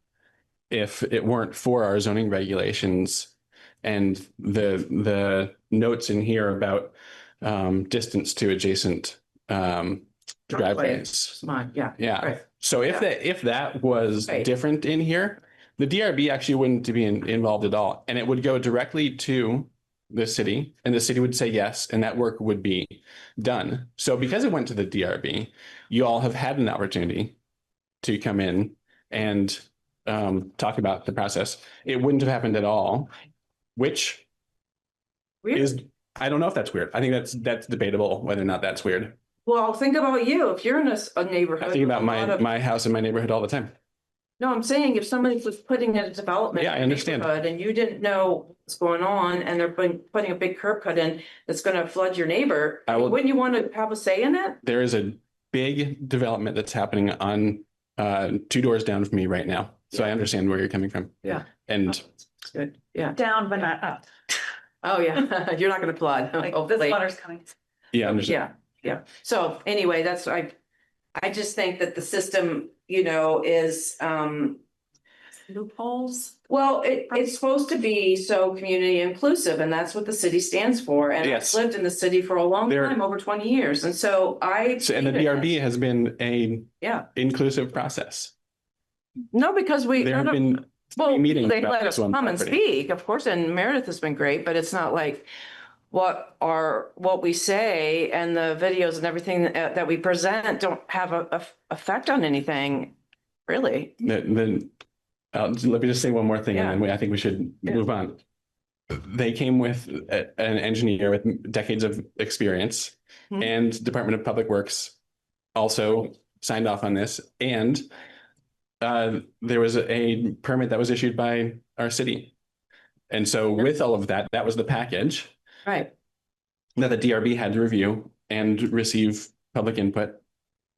if it weren't for our zoning regulations and the notes in here about distance to adjacent driveways. Yeah. Yeah. Right. So if that was different in here, the DRB actually wouldn't be involved at all, and it would go directly to the city, and the city would say yes, and that work would be done. So because it went to the DRB, you all have had an opportunity to come in and talk about the process. It wouldn't have happened at all, which Weird. is, I don't know if that's weird. I think that's debatable whether or not that's weird. Well, think about you, if you're in a neighborhood. I think about with a lot of- my house in my neighborhood all the time. No, I'm saying if somebody was putting in a development. Yeah, I understand. neighborhood And you didn't know what's going on and they're putting a big curb cut in that's gonna flood your neighbor, wouldn't you want to have a say in it? There is a big development that's happening on 2 doors down from me right now. So I understand where you're coming from. Yeah. And It's good, yeah. Down but not up. Oh, yeah, you're not gonna flood. Like this hopefully. water's coming. yeah, I understand. Yeah. So anyway, I just think that the system, you know, is, Loopholes. well, it's supposed to be so community inclusive, and that's what the city stands for. And I've Yes. lived in the city for a long There- time, over 20 years, and so And the DRB has been a Yeah, inclusive process. no, because There have been well, meetings they about let this us one come and property. speak, of course, and Meredith has been great, but it's not like what we say and the videos and everything that we present don't have a effect on anything, really. Then let me just say one more thing, and then I think we should move on. They came with an engineer with decades of experience, Mhm. and Department of Public Works also signed off on this. And there was a permit that was issued by our city. And so with all of that, that was the package Right. that the DRB had to review and receive public input.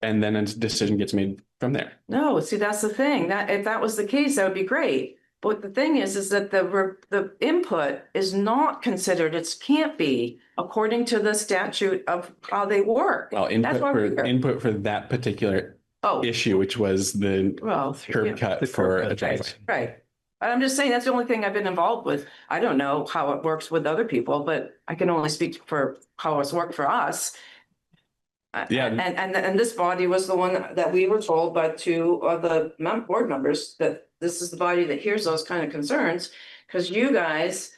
And then a decision gets made from there. No, see, that's the thing, that if that was the case, that would be great. But the thing is that the input is not considered, it can't be, according to the statute of how they work. Well, That's why we're here. input for that particular Oh, issue, which was the well, curb yeah, cut The for curb a cut, driveway. right. I'm just saying, that's the only thing I've been involved with. I don't know how it works with other people, but I can only speak for how it's worked for us. Yeah. And this body was the one that we were told by 2 of the board members that this is the body that hears those kind of concerns. Because you guys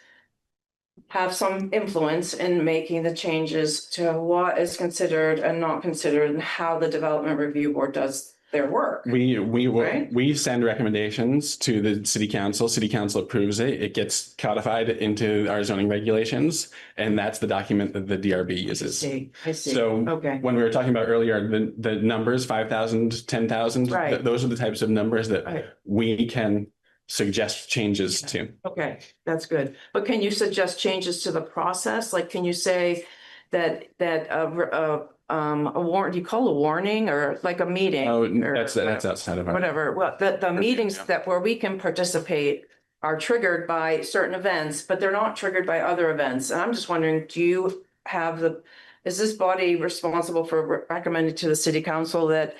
have some influence in making the changes to what is considered and not considered and how the development review board does their work. Right? We send recommendations to the city council. City council approves it. It gets codified into our zoning regulations, and that's the document that the DRB uses. I see. So Okay. when we were talking about earlier, the numbers 5,000, 10,000, Right. those are the types of numbers that Right. we can suggest changes to. Okay, that's good. But can you suggest changes to the process? Like, can you say that a warrant, do you call a warning or like a meeting? Oh, or that's outside of our. whatever. Well, the meetings that where we can participate are triggered by certain events, but they're not triggered by other events. And I'm just wondering, do you have is this body responsible for recommending to the city council that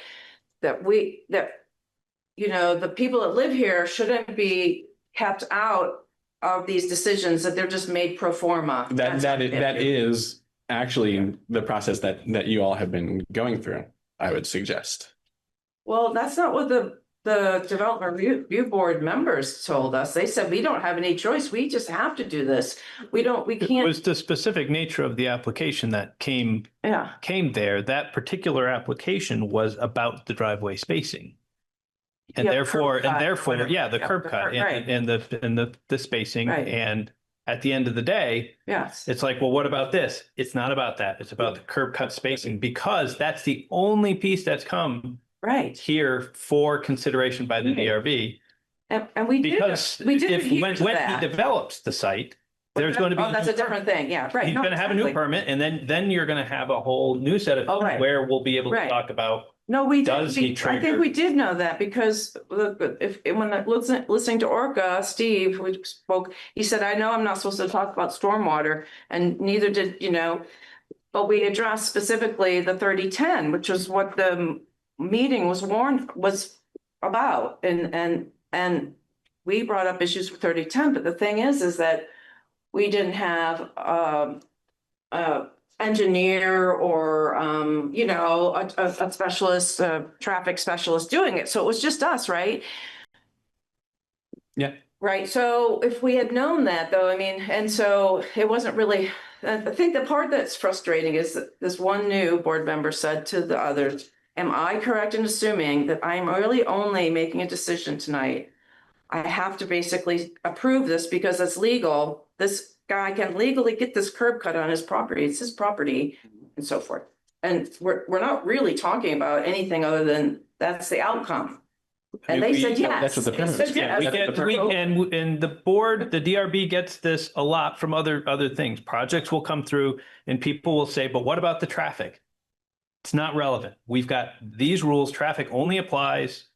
you know, the people that live here shouldn't be kept out of these decisions, that they're just made pro forma? That is actually the process that you all have been going through, I would suggest. Well, that's not what the development review board members told us. They said, we don't have any choice. We just have to do this. We It can't. was the specific nature of the application that came there. That particular application was about the driveway spacing. And Yeah, therefore, curb cut, whatever. the Yeah, curb the cut curb, right. and the spacing. Right. And at the end of the day, Yes. it's like, well, what about this? It's not about that. It's about the curb cut spacing, because that's the only piece that's come Right. here for consideration by the Right. DRB. And we did, Because we did if adhere when to he that. develops the site, there's going to be. Oh, that's a different thing. Yeah, right. He's No, going to have a new exactly. permit, and then you're going to have a whole new set of Oh, right. where we'll be able to Right. talk about. No, we Does did. he I trigger- think we did know that, because listening to Orca, Steve, who spoke, he said, I know I'm not supposed to talk about stormwater, and neither did, you know, but we addressed specifically the 3010, which was what the meeting was about. And we brought up issues with 3010, but the thing is that we didn't have engineer or, you know, a specialist, traffic specialist doing it. So it was just us, right? Yeah. Right. So if we had known that, though, I mean, and so it wasn't really, I think the part that's frustrating is that this one new board member said to the others, am I correct in assuming that I'm really only making a decision tonight? I have to basically approve this because it's legal. This guy can legally get this curb cut on his property. It's his property and so forth. And we're not really talking about anything other than that's the outcome. And they said yes. That's what the premise is. Yes. And the board, the DRB gets this a lot from other things. Projects will come through and people will say, but what about the traffic? It's not relevant. We've got these rules. Traffic only applies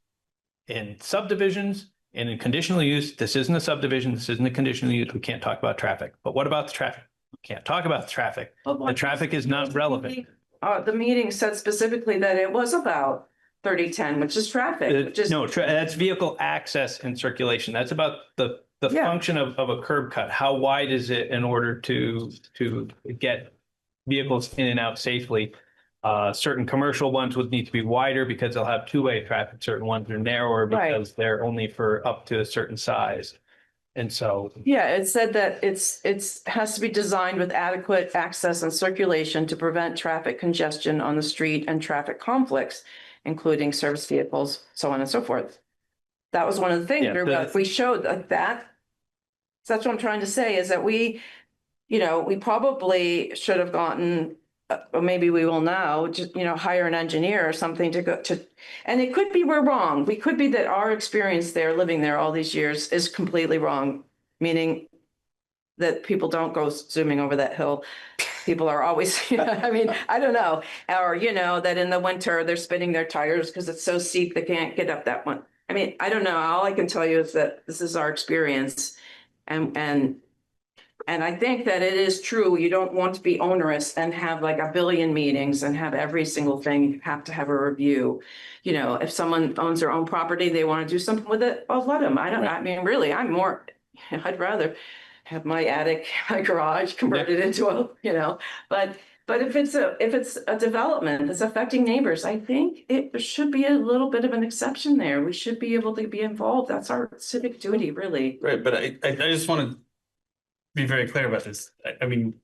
in subdivisions and in conditional use. This isn't a subdivision. This isn't a conditional use. We can't talk about traffic. But what about the traffic? We can't talk about the traffic. The traffic is not relevant. The meeting said specifically that it was about 3010, which is traffic, which is. No, that's vehicle access and circulation. That's about the Yeah. function of a curb cut. How wide is it in order to get vehicles in and out safely? Certain commercial ones would need to be wider because they'll have two-way traffic. Certain ones are narrower because they're only for up to a certain size. And so. Yeah, it said that it's has to be designed with adequate access and circulation to prevent traffic congestion on the street and traffic conflicts, including service vehicles, so on and so forth. That was one of the things we showed that. So that's what I'm trying to say is that we probably should have gotten, or maybe we will now, just, hire an engineer or something to go to, and it could be we're wrong. We could be that our experience there, living there all these years, is completely wrong, meaning that people don't go zooming over that hill. People are always, I mean, I don't know. Or, that in the winter they're spinning their tires because it's so steep they can't get up that one. I mean, I don't know. All I can tell you is that this is our experience. And I think that it is true. You don't want to be onerous and have like a billion meetings and have every single thing have to have a review. If someone owns their own property, they want to do something with it, well, let them. I mean, really, I'd rather have my attic, my garage converted into but if it's a development that's affecting neighbors, I think there should be a little bit of an exception there. We should be able to be involved. That's our civic duty, really. Right, but I just want to be very clear about this. I mean,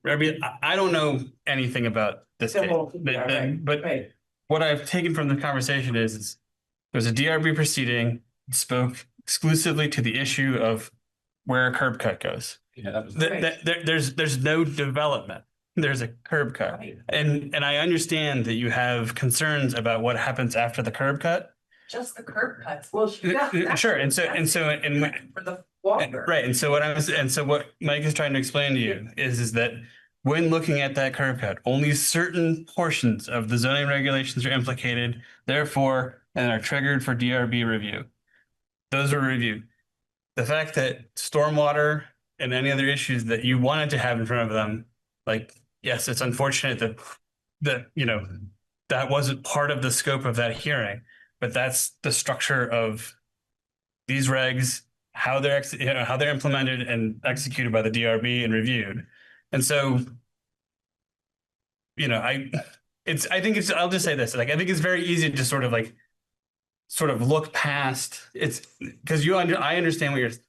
I don't know anything about this case, but what I've taken from the conversation is there's a DRB proceeding that spoke exclusively to the issue of where a curb cut goes. Yeah, There's no development. There's a curb cut, and I understand that you have concerns about what happens after the curb cut. Just the curb cuts. Well, Sure, and so for the walker. right, and so what Mike is trying to explain to you is that when looking at that curb cut, only certain portions of the zoning regulations are implicated, therefore, and are triggered for DRB review. Those are reviewed. The fact that stormwater and any other issues that you wanted to have in front of them, like, yes, it's unfortunate that that wasn't part of the scope of that hearing, but that's the structure of these regs, how they're implemented and executed by the DRB and reviewed. And so, I'll just say this, like, I think it's very easy to sort of look past it's because I understand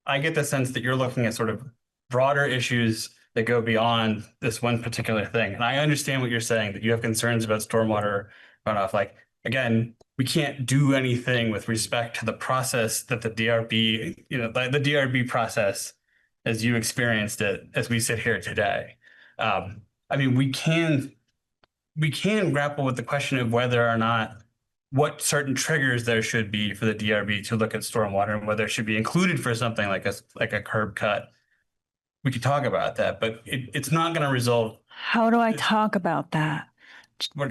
I get the sense that you're looking at sort of broader issues that go beyond this one particular thing. And I understand what you're saying, that you have concerns about stormwater runoff. Like, again, we can't do anything with respect to the process that the DRB, the DRB process as you experienced it, as we sit here today. I mean, we can grapple with the question of whether or not what certain triggers there should be for the DRB to look at stormwater and whether it should be included for something like a curb cut. We could talk about that, but it's not going to resolve. How do I talk about that? For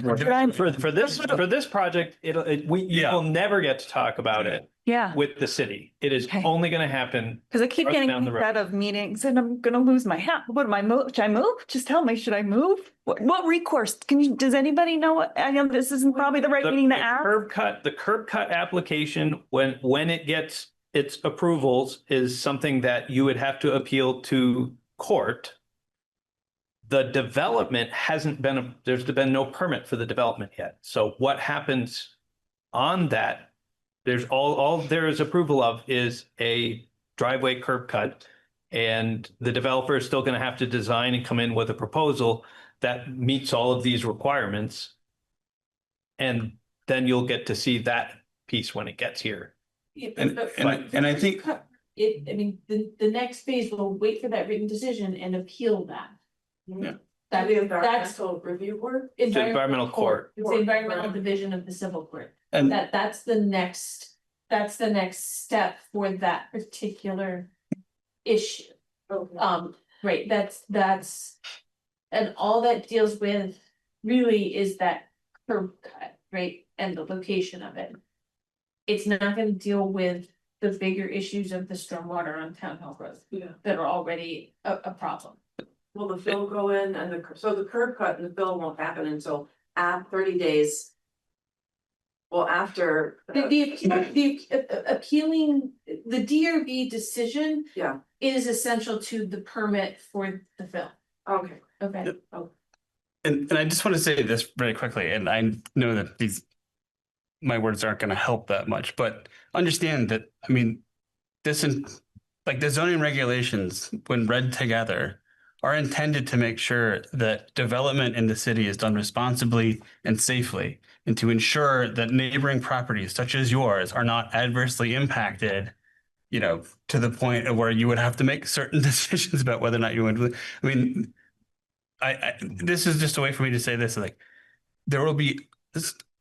this project, you will never get to talk about it with the city. It is only going to happen because I keep getting out of meetings and I'm going to lose my house. What am I move? Should I move? Just tell me, should I move? What recourse does anybody know what? I know this isn't probably the right meeting to ask. The curb cut application, when it gets its approvals, is something that you would have to appeal to court. The development there's been no permit for the development yet. So what happens on that? There's all there is approval of is a driveway curb cut, and the developer is still going to have to design and come in with a proposal that meets all of these requirements. And then you'll get to see that piece when it gets here. And I think the next phase will wait for that written decision and appeal that. Yeah. That's environmental review board? It's environmental court. It's the environmental division of the civil court. And That's the next step for that particular issue. Right, that's, and all that deals with really is that curb cut, right, and the location of it. It's not gonna deal with the bigger issues of the stormwater on Town Hall Road. Yeah. That are already a problem. Will the fill go in and so the curb cut and the fill won't happen until at 30 days? Well, after. The appealing, the DRB decision. Yeah. Is essential to the permit for the fill. Okay. Okay. And I just want to say this very quickly, and I know that my words aren't going to help that much, but understand that, I mean, like the zoning regulations, when read together, are intended to make sure that development in the city is done responsibly and safely, and to ensure that neighboring properties such as yours are not adversely impacted, you know, to the point of where you would have to make certain decisions about whether or not you would. I mean, this is just a way for me to say this, like, there will be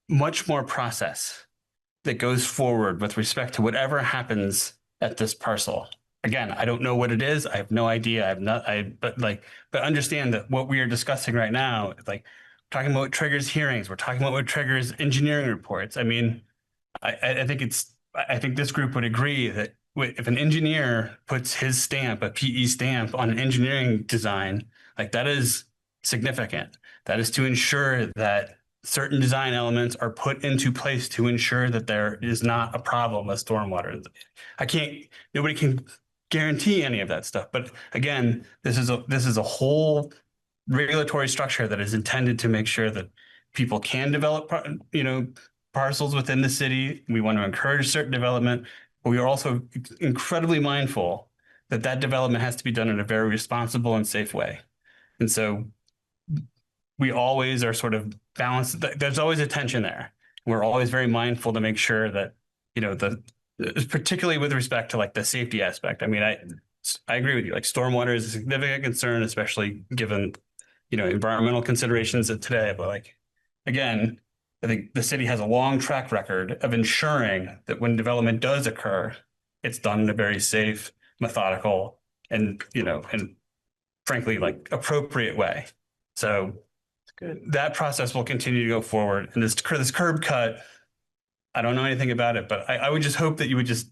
much more process that goes forward with respect to whatever happens at this parcel. Again, I don't know what it is. I have no idea. But understand that what we are discussing right now, like, talking about what triggers hearings, we're talking about what triggers engineering reports. I mean, I think this group would agree that if an engineer puts his stamp, a PE stamp on an engineering design, like, that is significant. That is to ensure that certain design elements are put into place to ensure that there is not a problem with stormwater. Nobody can guarantee any of that stuff. But again, this is a whole regulatory structure that is intended to make sure that people can develop, parcels within the city. We want to encourage certain development, but we are also incredibly mindful that that development has to be done in a very responsible and safe way. And so we always are sort of balanced. There's always a tension there. We're always very mindful to make sure that, particularly with respect to, like, the safety aspect. I mean, I agree with you. Like, stormwater is a significant concern, especially given, environmental considerations of today. But, like, again, I think the city has a long track record of ensuring that when development does occur, it's done in a very safe, methodical, and frankly, like, appropriate way. So that process will continue to go forward. And this curb cut, I don't know anything about it, but I would just hope that you would just,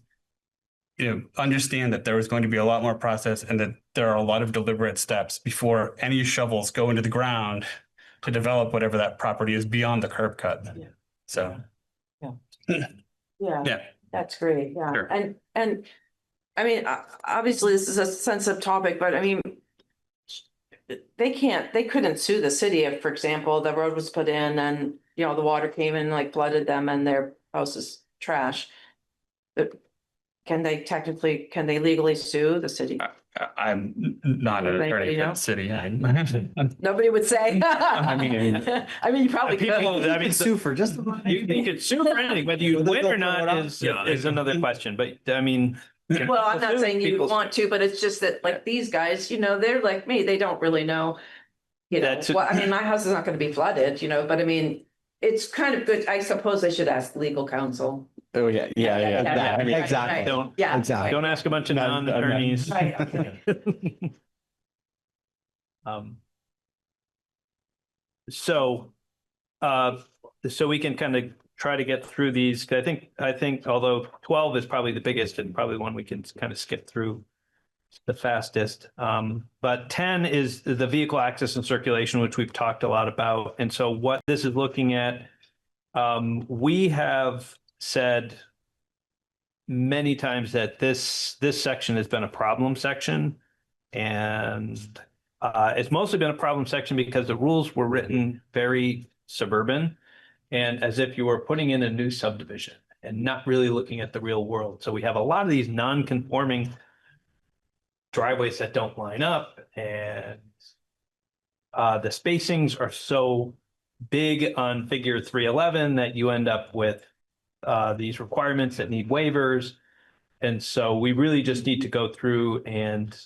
understand that there is going to be a lot more process, and that there are a lot of deliberate steps before any shovels go into the ground to develop whatever that property is beyond the curb cut. Yeah. So. Yeah. Yeah. That's great. Yeah. Sure. And I mean, obviously this is a sensitive topic, but I mean, they couldn't sue the city if, for example, the road was put in and, the water came in, like, flooded them and their house is trash. But can they legally sue the city? I'm not an attorney for the city. Nobody would say. I mean, you probably could. I mean, Sue for just you could sue for anything, whether you win or not is another question. But I mean, Well, I'm not saying you people- want to, but it's just that, like, these guys, they're like me, they don't really know. I mean, my house is not gonna be flooded, but I mean, it's kind of good. I suppose I should ask legal counsel. Oh, yeah. Yeah, exactly. Don't Yeah. Exactly. don't ask a bunch of non-attorneys. Right, okay. So we can kind of try to get through these. I think although 12 is probably the biggest and probably one we can kind of skip through the fastest. But 10 is the vehicle access and circulation, which we've talked a lot about. And so what this is looking at, we have said many times that this section has been a problem section, and it's mostly been a problem section because the rules were written very suburban and as if you were putting in a new subdivision and not really looking at the real world. So we have a lot of these non-conforming driveways that don't line up, and the spacings are so big on figure 311 that you end up with these requirements that need waivers. And so we really just need to go through and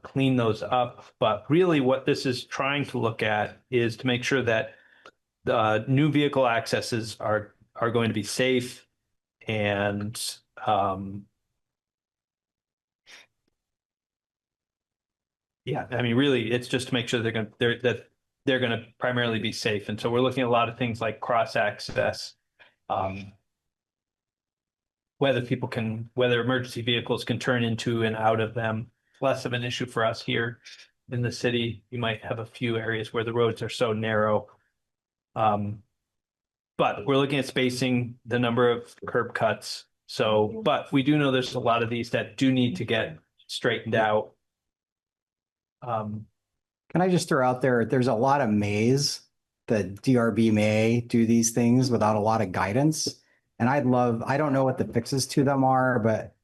clean those up. But really what this is trying to look at is to make sure that the new vehicle accesses are going to be safe and yeah, I mean, really, it's just to make sure that they're going to primarily be safe. And so we're looking at a lot of things like cross access, whether emergency vehicles can turn into and out of them. Less of an issue for us here in the city. You might have a few areas where the roads are so narrow. But we're looking at spacing, the number of curb cuts. So, but we do know there's a lot of these that do need to get straightened out. Can I just throw out there's a lot of mays that DRB may do these things without a lot of guidance. And I don't know what the fixes to them are, but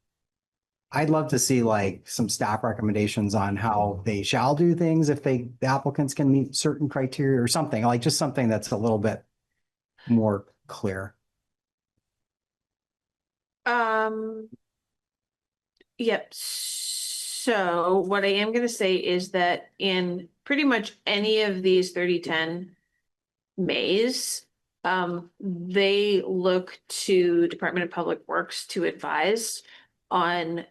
I'd love to see like some staff recommendations on how they shall do things if the applicants can meet certain criteria or something, like just something that's a little bit more clear. Yep. So what I am going to say is that in pretty much any of these 3010 maze, they look to Department of Public Works to advise on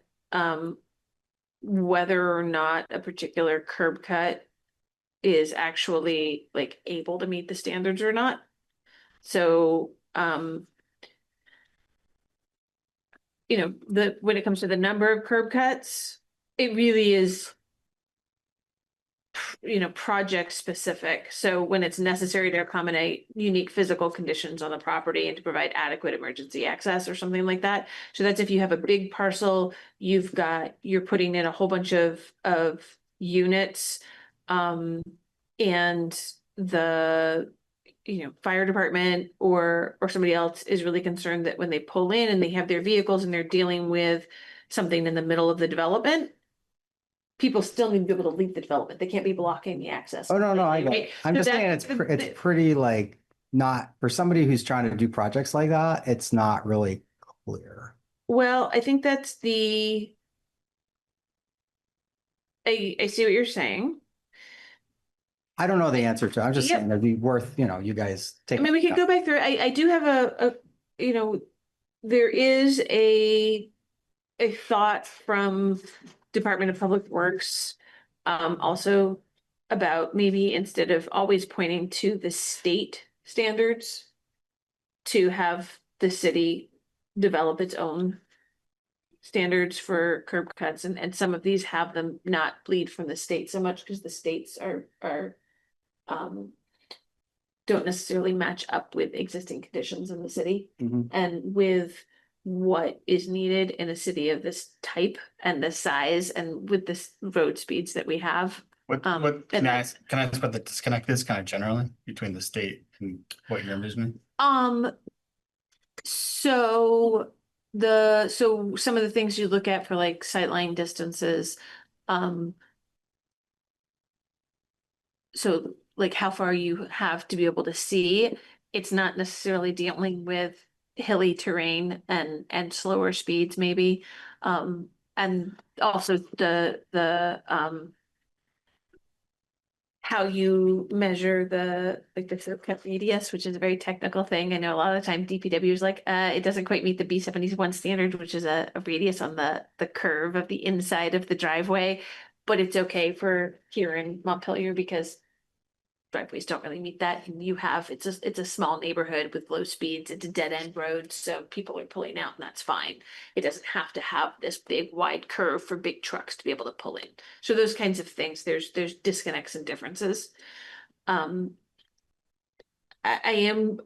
whether or not a particular curb cut is actually like able to meet the standards or not. So when it comes to the number of curb cuts, it really is project specific. So when it's necessary to accommodate unique physical conditions on the property and to provide adequate emergency access or something like that. So that's if you have a big parcel, you're putting in a whole bunch of units, and the fire department or somebody else is really concerned that when they pull in and they have their vehicles and they're dealing with something in the middle of the development, people still need to be able to leave the development. They can't be blocking the access. Oh, no, I get it. Right? I'm So just saying it's pretty like not for somebody who's trying to do projects like that, it's not really clear. Well, I think that's I see what you're saying. I don't know the answer to it. I'm just saying it'd be worth, you guys take. I mean, we could go back through. I do have there is a thought from Department of Public Works, also about maybe instead of always pointing to the state standards, to have the city develop its own standards for curb cuts, and some of these have them not bleed from the state so much because the states are don't necessarily match up with existing conditions in the city and with what is needed in a city of this type and the size and with the road speeds that we have. What can I ask what the disconnect is kind of generally between the state and what you're envisioning? So some of the things you look at for like sightline distances, so like how far you have to be able to see, it's not necessarily dealing with hilly terrain and slower speeds maybe. And also the how you measure the curb cut radius, which is a very technical thing. I know a lot of the time DPW is like, it doesn't quite meet the B71 standard, which is a radius on the curve of the inside of the driveway, but it's okay for here in Montpelier because driveways don't really meet that. And it's a small neighborhood with low speeds. It's a dead end road. So people are pulling out and that's fine. It doesn't have to have this big wide curve for big trucks to be able to pull in. So those kinds of things, there's disconnects and differences. I am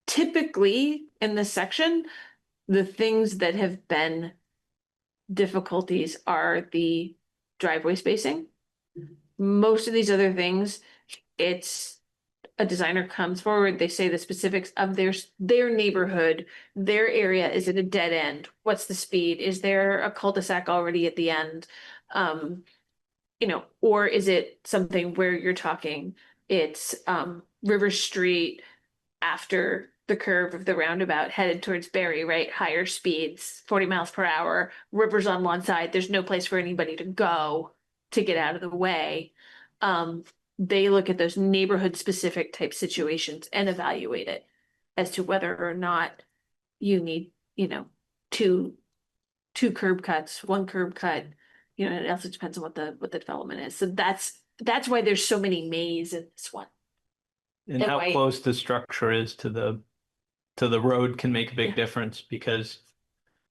typically in this section, the things that have been difficulties are the driveway spacing. Most of these other things, it's a designer comes forward, they say the specifics of their neighborhood, their area, is it a dead end? What's the speed? Is there a cul-de-sac already at the end? Or is it something where you're talking, it's River Street after the curve of the roundabout headed towards Berry, right? Higher speeds, 40 miles per hour, rivers on one side, there's no place for anybody to go to get out of the way. They look at those neighborhood specific type situations and evaluate it as to whether or not you need, two curb cuts, one curb cut, and it also depends on what the development is. So that's why there's so many mays in this one. And And how why- close the structure is to the road can make a big difference, because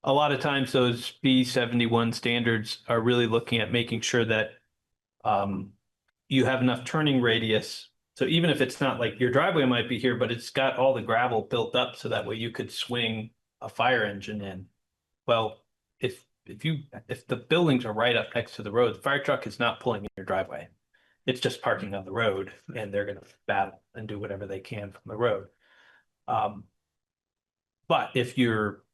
a lot of times those B71 standards are really looking at making sure that you have enough turning radius. So even if it's not like your driveway might be here, but it's got all the gravel built up so that way you could swing a fire engine in. Well, if the buildings are right up next to the road, the fire truck is not pulling in your driveway. It's just parking on the road, and they're gonna battle and do whatever they can from the road. But if you're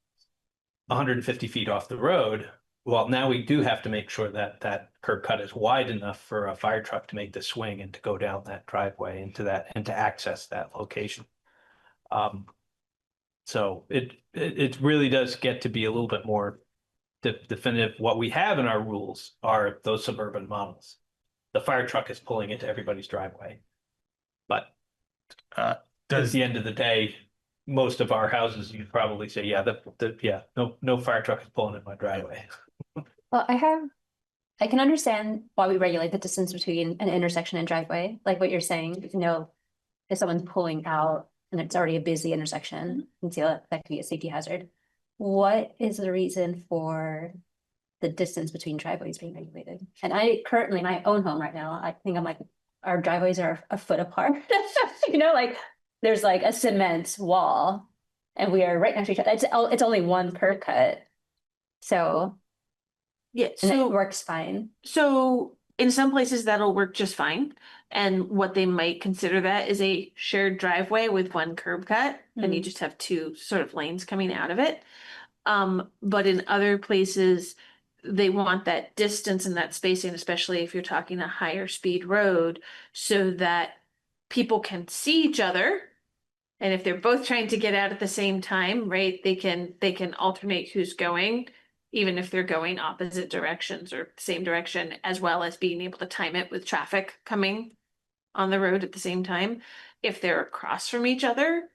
150 feet off the road, well, now we do have to make sure that that curb cut is wide enough for a fire truck to make the swing and to go down that driveway into that and to access that location. So it really does get to be a little bit more definitive. What we have in our rules are those suburban models. The fire truck is pulling into everybody's driveway. But at the end of the day, most of our houses, you'd probably say, yeah, no fire truck is pulling in my driveway. Well, I can understand why we regulate the distance between an intersection and driveway, like what you're saying, if someone's pulling out and it's already a busy intersection, you can see that could be a safety hazard. What is the reason for the distance between driveways being regulated? And I currently, my own home right now, I think our driveways are a foot apart. Like there's like a cement wall and we are right next to each other. It's only one curb cut. So Yeah, and it so works fine. So in some places that'll work just fine. And what they might consider that is a shared driveway with one curb cut, and you just have two sort of lanes coming out of it. But in other places, they want that distance and that spacing, especially if you're talking a higher speed road, so that people can see each other. And if they're both trying to get out at the same time, right, they can alternate who's going, even if they're going opposite directions or same direction, as well as being able to time it with traffic coming on the road at the same time. If they're across from each other,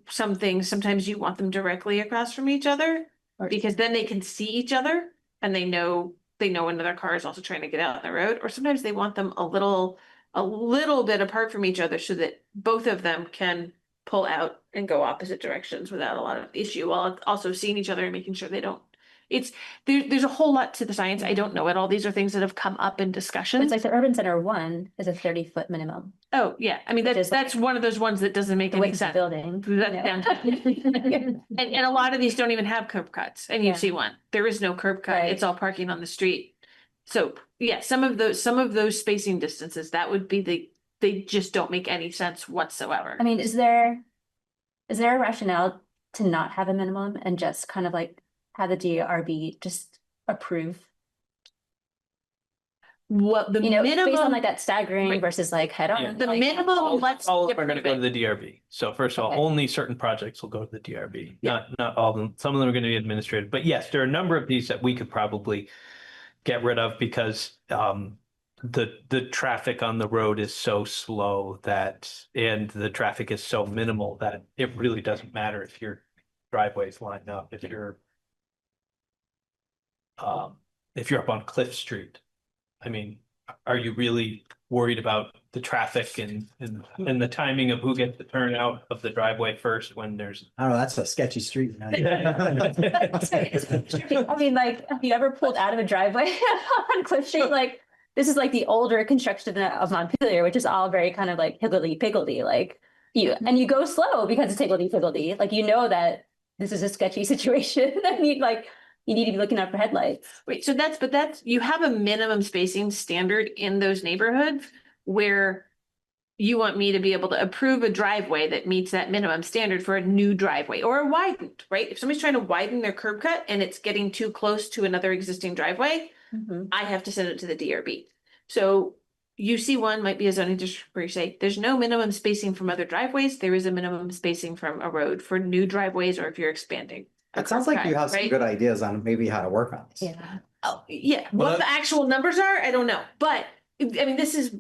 sometimes you want them directly across from each other, because then they can see each other and they know another car is also trying to get out on the road. Or sometimes they want them a little bit apart from each other so that both of them can pull out and go opposite directions without a lot of issue, while also seeing each other and making sure they don't. There's a whole lot to the science. I don't know it all. These are things that have come up in discussion. It's like the urban center one is a 30-foot minimum. Oh, yeah. I mean, that's one of those ones that doesn't make any sense. Building. And a lot of these don't even have curb cuts, and you see one. There is no curb cut. Right. It's all parking on the street. So yeah, some of those spacing distances, that would be they just don't make any sense whatsoever. I mean, is there a rationale to not have a minimum and just kind of like have the DRB just approve? What the minimum based on like that staggering Right. versus like head on. Yeah. the like, minimum let's All of get them are going rid to of go to it. the DRB. So first of all, Okay. only certain projects will go to the DRB. Yeah. Not all of them. Some of them are going to be administrative. But yes, there are a number of these that we could probably get rid of, because the traffic on the road is so slow and the traffic is so minimal that it really doesn't matter if your driveway's lined up. If you're up on Cliff Street, I mean, are you really worried about the traffic and the timing of who gets the turn out of the driveway first when there's I don't know, that's a sketchy street. I mean, like, have you ever pulled out of a driveway on Cliff Street? Like, this is like the older construction of Montpelier, which is all very kind of like higgledy-piggledy. Like you go slow because it's higgledy-piggledy. Like, that this is a sketchy situation. You need to be looking out for headlights. Wait, so that's you have a minimum spacing standard in those neighborhoods where you want me to be able to approve a driveway that meets that minimum standard for a new driveway or a widened, right? If somebody's trying to widen their curb cut and it's getting too close to another existing driveway, I have to send it to the DRB. So UC one might be a zoning district where you say, there's no minimum spacing from other driveways. There is a minimum spacing from a road for new driveways or if you're expanding. It sounds like you have some right? good ideas on maybe how to work on this. Yeah. Oh, yeah, Well, what the actual numbers are, I don't know, but I mean, this is,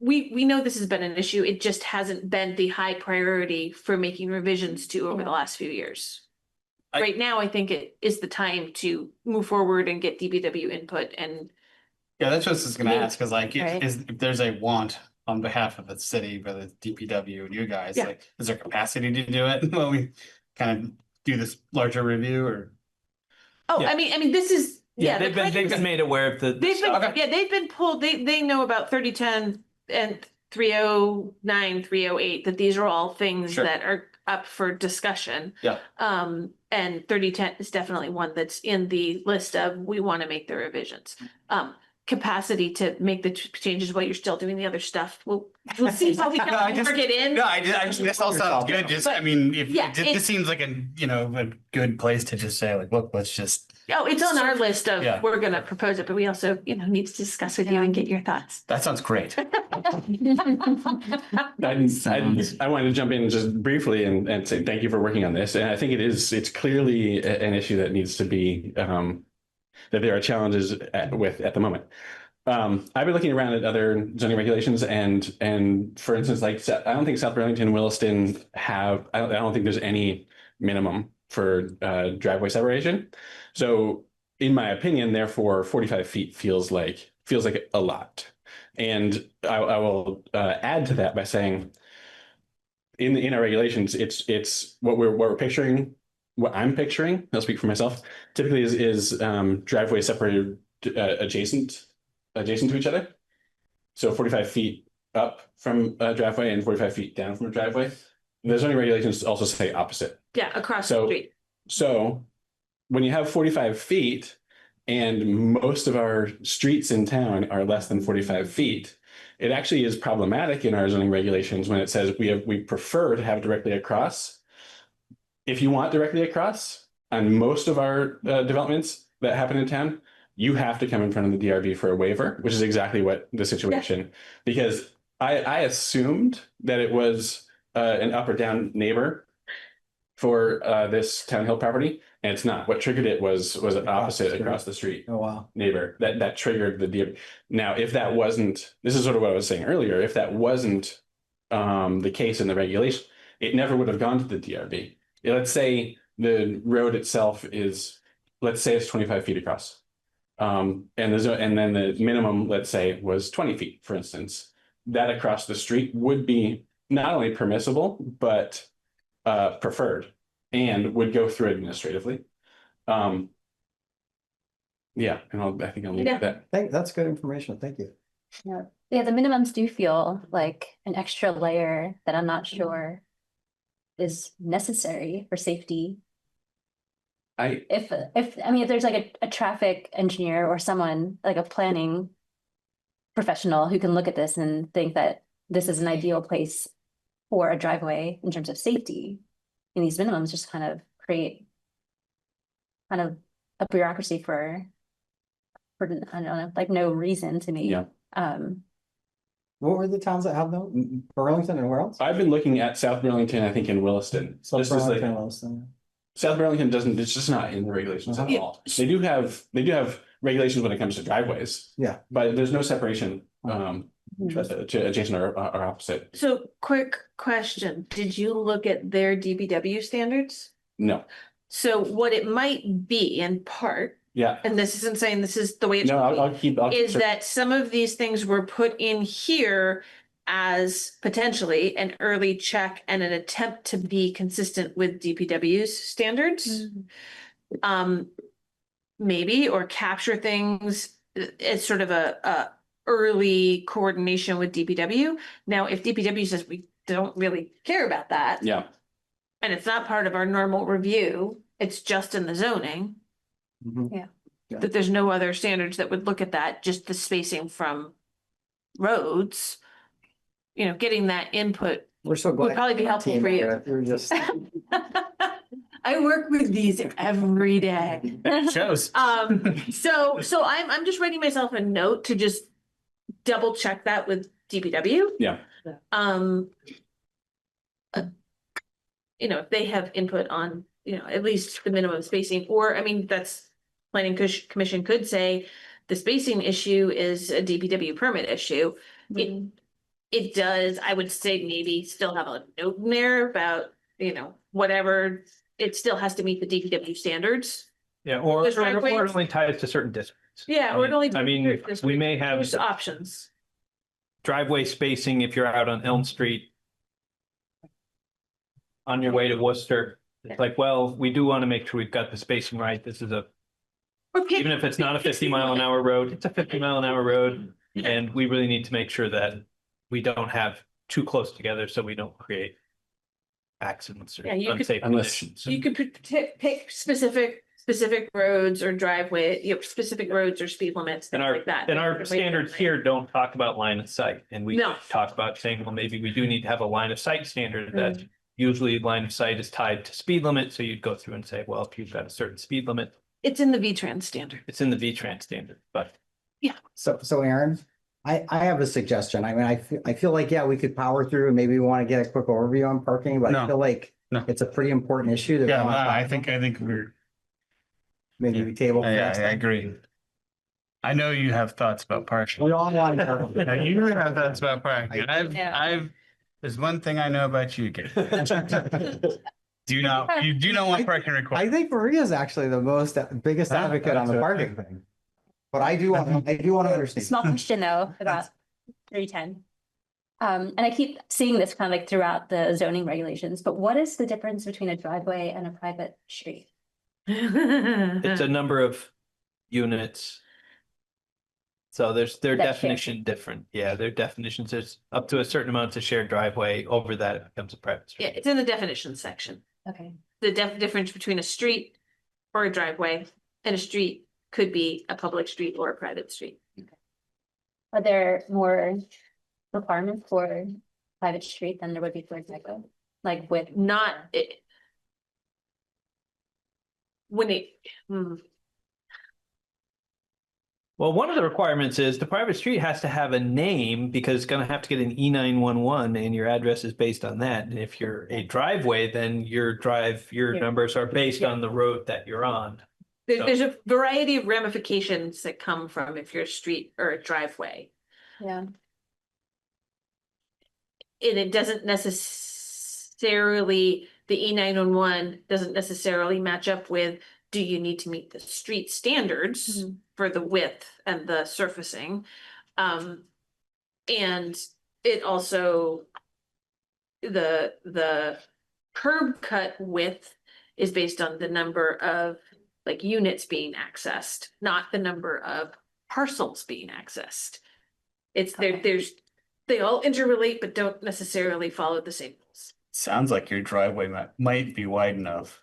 we know this has been an issue. It just hasn't been the high priority for making revisions to over the last few years. Right now, I think it is the time to move forward and get DPW input and. Yeah, that's what I was gonna Yeah. ask, cause like, Right. if there's a want on behalf of the city, whether it's DPW and you guys, Yeah. like, is there capacity to do it when we kind of do this larger review or? Oh, Yeah. I mean, this is, yeah. the they've been made aware of the They've been, Okay. yeah, they've been pulled, they know about 3010 and 309, 308, that these are all things Sure. that are up for discussion. Yeah. And 3010 is definitely one that's in the list of, we want to make the revisions. Capacity to make the changes while you're still doing the other stuff. We'll see how we I can just- work it in. No, I just, this all sounds good, just, I But, mean, if, yeah, this seems like a, you know, a good place to just say like, look, let's just. Oh, it's on our list of, Yeah. we're gonna propose it, but we also, need to discuss with you and get your thoughts. That sounds great. I wanted to jump in just briefly and say thank you for working on this. And I think it's clearly an issue that needs to be, that there are challenges at the moment. I've been looking around at other zoning regulations and for instance, like, I don't think South Burlington, Williston I don't think there's any minimum for driveway separation. So in my opinion, therefore, 45 feet feels like a lot. And I will add to that by saying in our regulations, it's what we're picturing, what I'm picturing, I'll speak for myself, typically is driveway separated adjacent to each other. So 45 feet up from a driveway and 45 feet down from a driveway. The zoning regulations also say opposite. Yeah, across the street. So when you have 45 feet and most of our streets in town are less than 45 feet, it actually is problematic in our zoning regulations when it says we prefer to have directly across. If you want directly across on most of our developments that happen in town, you have to come in front of the DRB for a waiver, which is exactly what the situation, because I assumed that it was an up or down neighbor for this Town Hill property, and it's not. What triggered it was an opposite across the street Oh, wow. neighbor that triggered the DRB. Now, if that wasn't, this is sort of what I was saying earlier, if that wasn't the case in the regulation, it never would have gone to the DRB. Let's say the road itself is, let's say it's 25 feet across. And then the minimum, let's say, was 20 feet, for instance. That across the street would be not only permissible, but preferred and would go through administratively. Yeah, and I think I'll leave it at that. That's good information. Thank you. Yeah, the minimums do feel like an extra layer that I'm not sure is necessary for safety. If there's like a traffic engineer or someone like a planning professional who can look at this and think that this is an ideal place for a driveway in terms of safety, and these minimums just kind of create kind of a bureaucracy for I don't know, like no reason to me. Yeah. What were the towns that have them? Burlington and where else? I've been looking at South Burlington, I think in Williston. So This is like- Burlington, Williston. South Burlington doesn't, it's just not in the regulations at all. They do have regulations when it comes to driveways. Yeah. But there's no separation to adjacent or opposite. So quick question, did you look at their DPW standards? No. So what it might be in part, Yeah. and this isn't saying this is the way it No, should be, I'll keep. is that some of these things were put in here as potentially an early check and an attempt to be consistent with DPW's standards. Maybe, or capture things as sort of a early coordination with DPW. Now, if DPW says we don't really care about that. Yeah. And it's not part of our normal review, it's just in the zoning. That there's no other standards that would look at that, just the spacing from roads. Getting that input We're so glad. would probably be helpful for you. You're just. I work with these every day. It shows. So I'm just writing myself a note to just double check that with DPW. Yeah. Um. You know, if they have input on, you know, at least the minimum spacing, or, I mean, that's planning commission could say the spacing issue is a DPW permit issue. It does, I would say maybe still have a note in there about, you know, whatever, it still has to meet the DPW standards. Yeah, or There's driveways. or it only ties to certain districts. Yeah, or it only. I mean, we may have There's options. driveway spacing if you're out on Elm Street on your way to Worcester. It's like, well, we do want to make sure we've got the spacing right. This is a, even if it's not a 50-mile-an-hour road, it's a 50-mile-an-hour road. And we really need to make sure that we don't have too close together so we don't create accidents or Yeah, you could- unsafe Unless- conditions. You could pick specific roads or driveway, you know, specific roads or speed limits, And things our, like that. and our standards here don't talk about line of sight. And we No. talk about saying, well, maybe we do need to have a line of sight standard that usually line of sight is tied to speed limit. So you'd go through and say, well, if you've got a certain speed limit, It's in the V-Trans standard. it's in the V-Trans standard, but So Aaron, I have a suggestion. I mean, I feel like, yeah, we could power through and maybe we want to get a quick overview on parking, but I No. feel like No. it's a pretty important issue. that we Yeah, wanna talk I about. think we're, Maybe we table. for yeah, next I time. agree. I know you have thoughts about parking. We all want to. Now, you have thoughts about parking. Yeah. I've, there's one thing I know about you, Gabe. You do not want parking I required. think Maria is actually the biggest Huh? advocate on the parking thing. But I do want to understand. Small question though, about 310. And I keep seeing this kind of like throughout the zoning regulations, but what is the difference between a driveway and a private street? it's a number of units. So their That's shared. definition different. Yeah, their definitions, there's up to a certain amount to shared driveway. Over that, it becomes a private Yeah, street. it's in the definition section. Okay. The difference between a street or a driveway and a street could be a public street or a private street. Are there more requirements for private street than there would be for a driveway? Like with, Not it. When it, Well, one of the requirements is the private street has to have a name because it's going to have to get an E911 and your address is based on that. And if you're a driveway, then your numbers are based on the road that you're on. there's a variety of ramifications that come from if you're a street or a driveway. yeah, And it doesn't necessarily, the E911 doesn't necessarily match up with, do you need to meet the street standards for the width and the surfacing? And it also, the curb cut width is based on the number of like units being accessed, not the number of parcels being accessed. It's they all interrelate, but don't necessarily follow the same rules. Sounds like your driveway might be wide enough.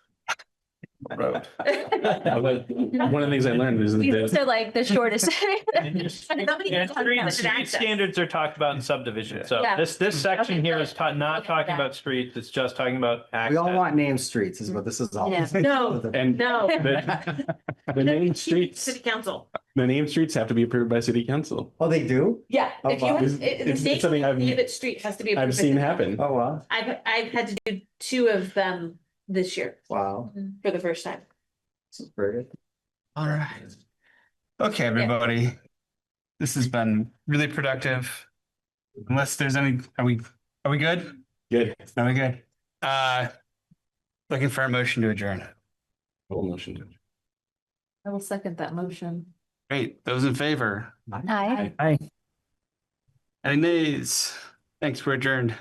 Road. One of the things I learned is that so like the shortest. And street standards are talked about in subdivision. So Yeah. this section Okay, here good. is not Okay, talking yeah. about streets. It's just talking about We access. all want named streets is what this is all. Yeah. No, and no. the named streets, City council. the named streets have to be approved by city council. Oh, they do? Yeah, Oh, if you, wow. have- It's the something I've- David Street has to be. I've approved by seen city happen. Oh, wow. I've had to do 2 of them this year Wow. for the first time. This is very good. All right. Okay, everybody. This has been really productive. Unless there's any, are we good? Good. Are we good? Looking for a motion to adjourn. Full motion to. I will second that motion. Great. Those in favor? Hi. Hi. Any nays? Thanks, we're adjourned.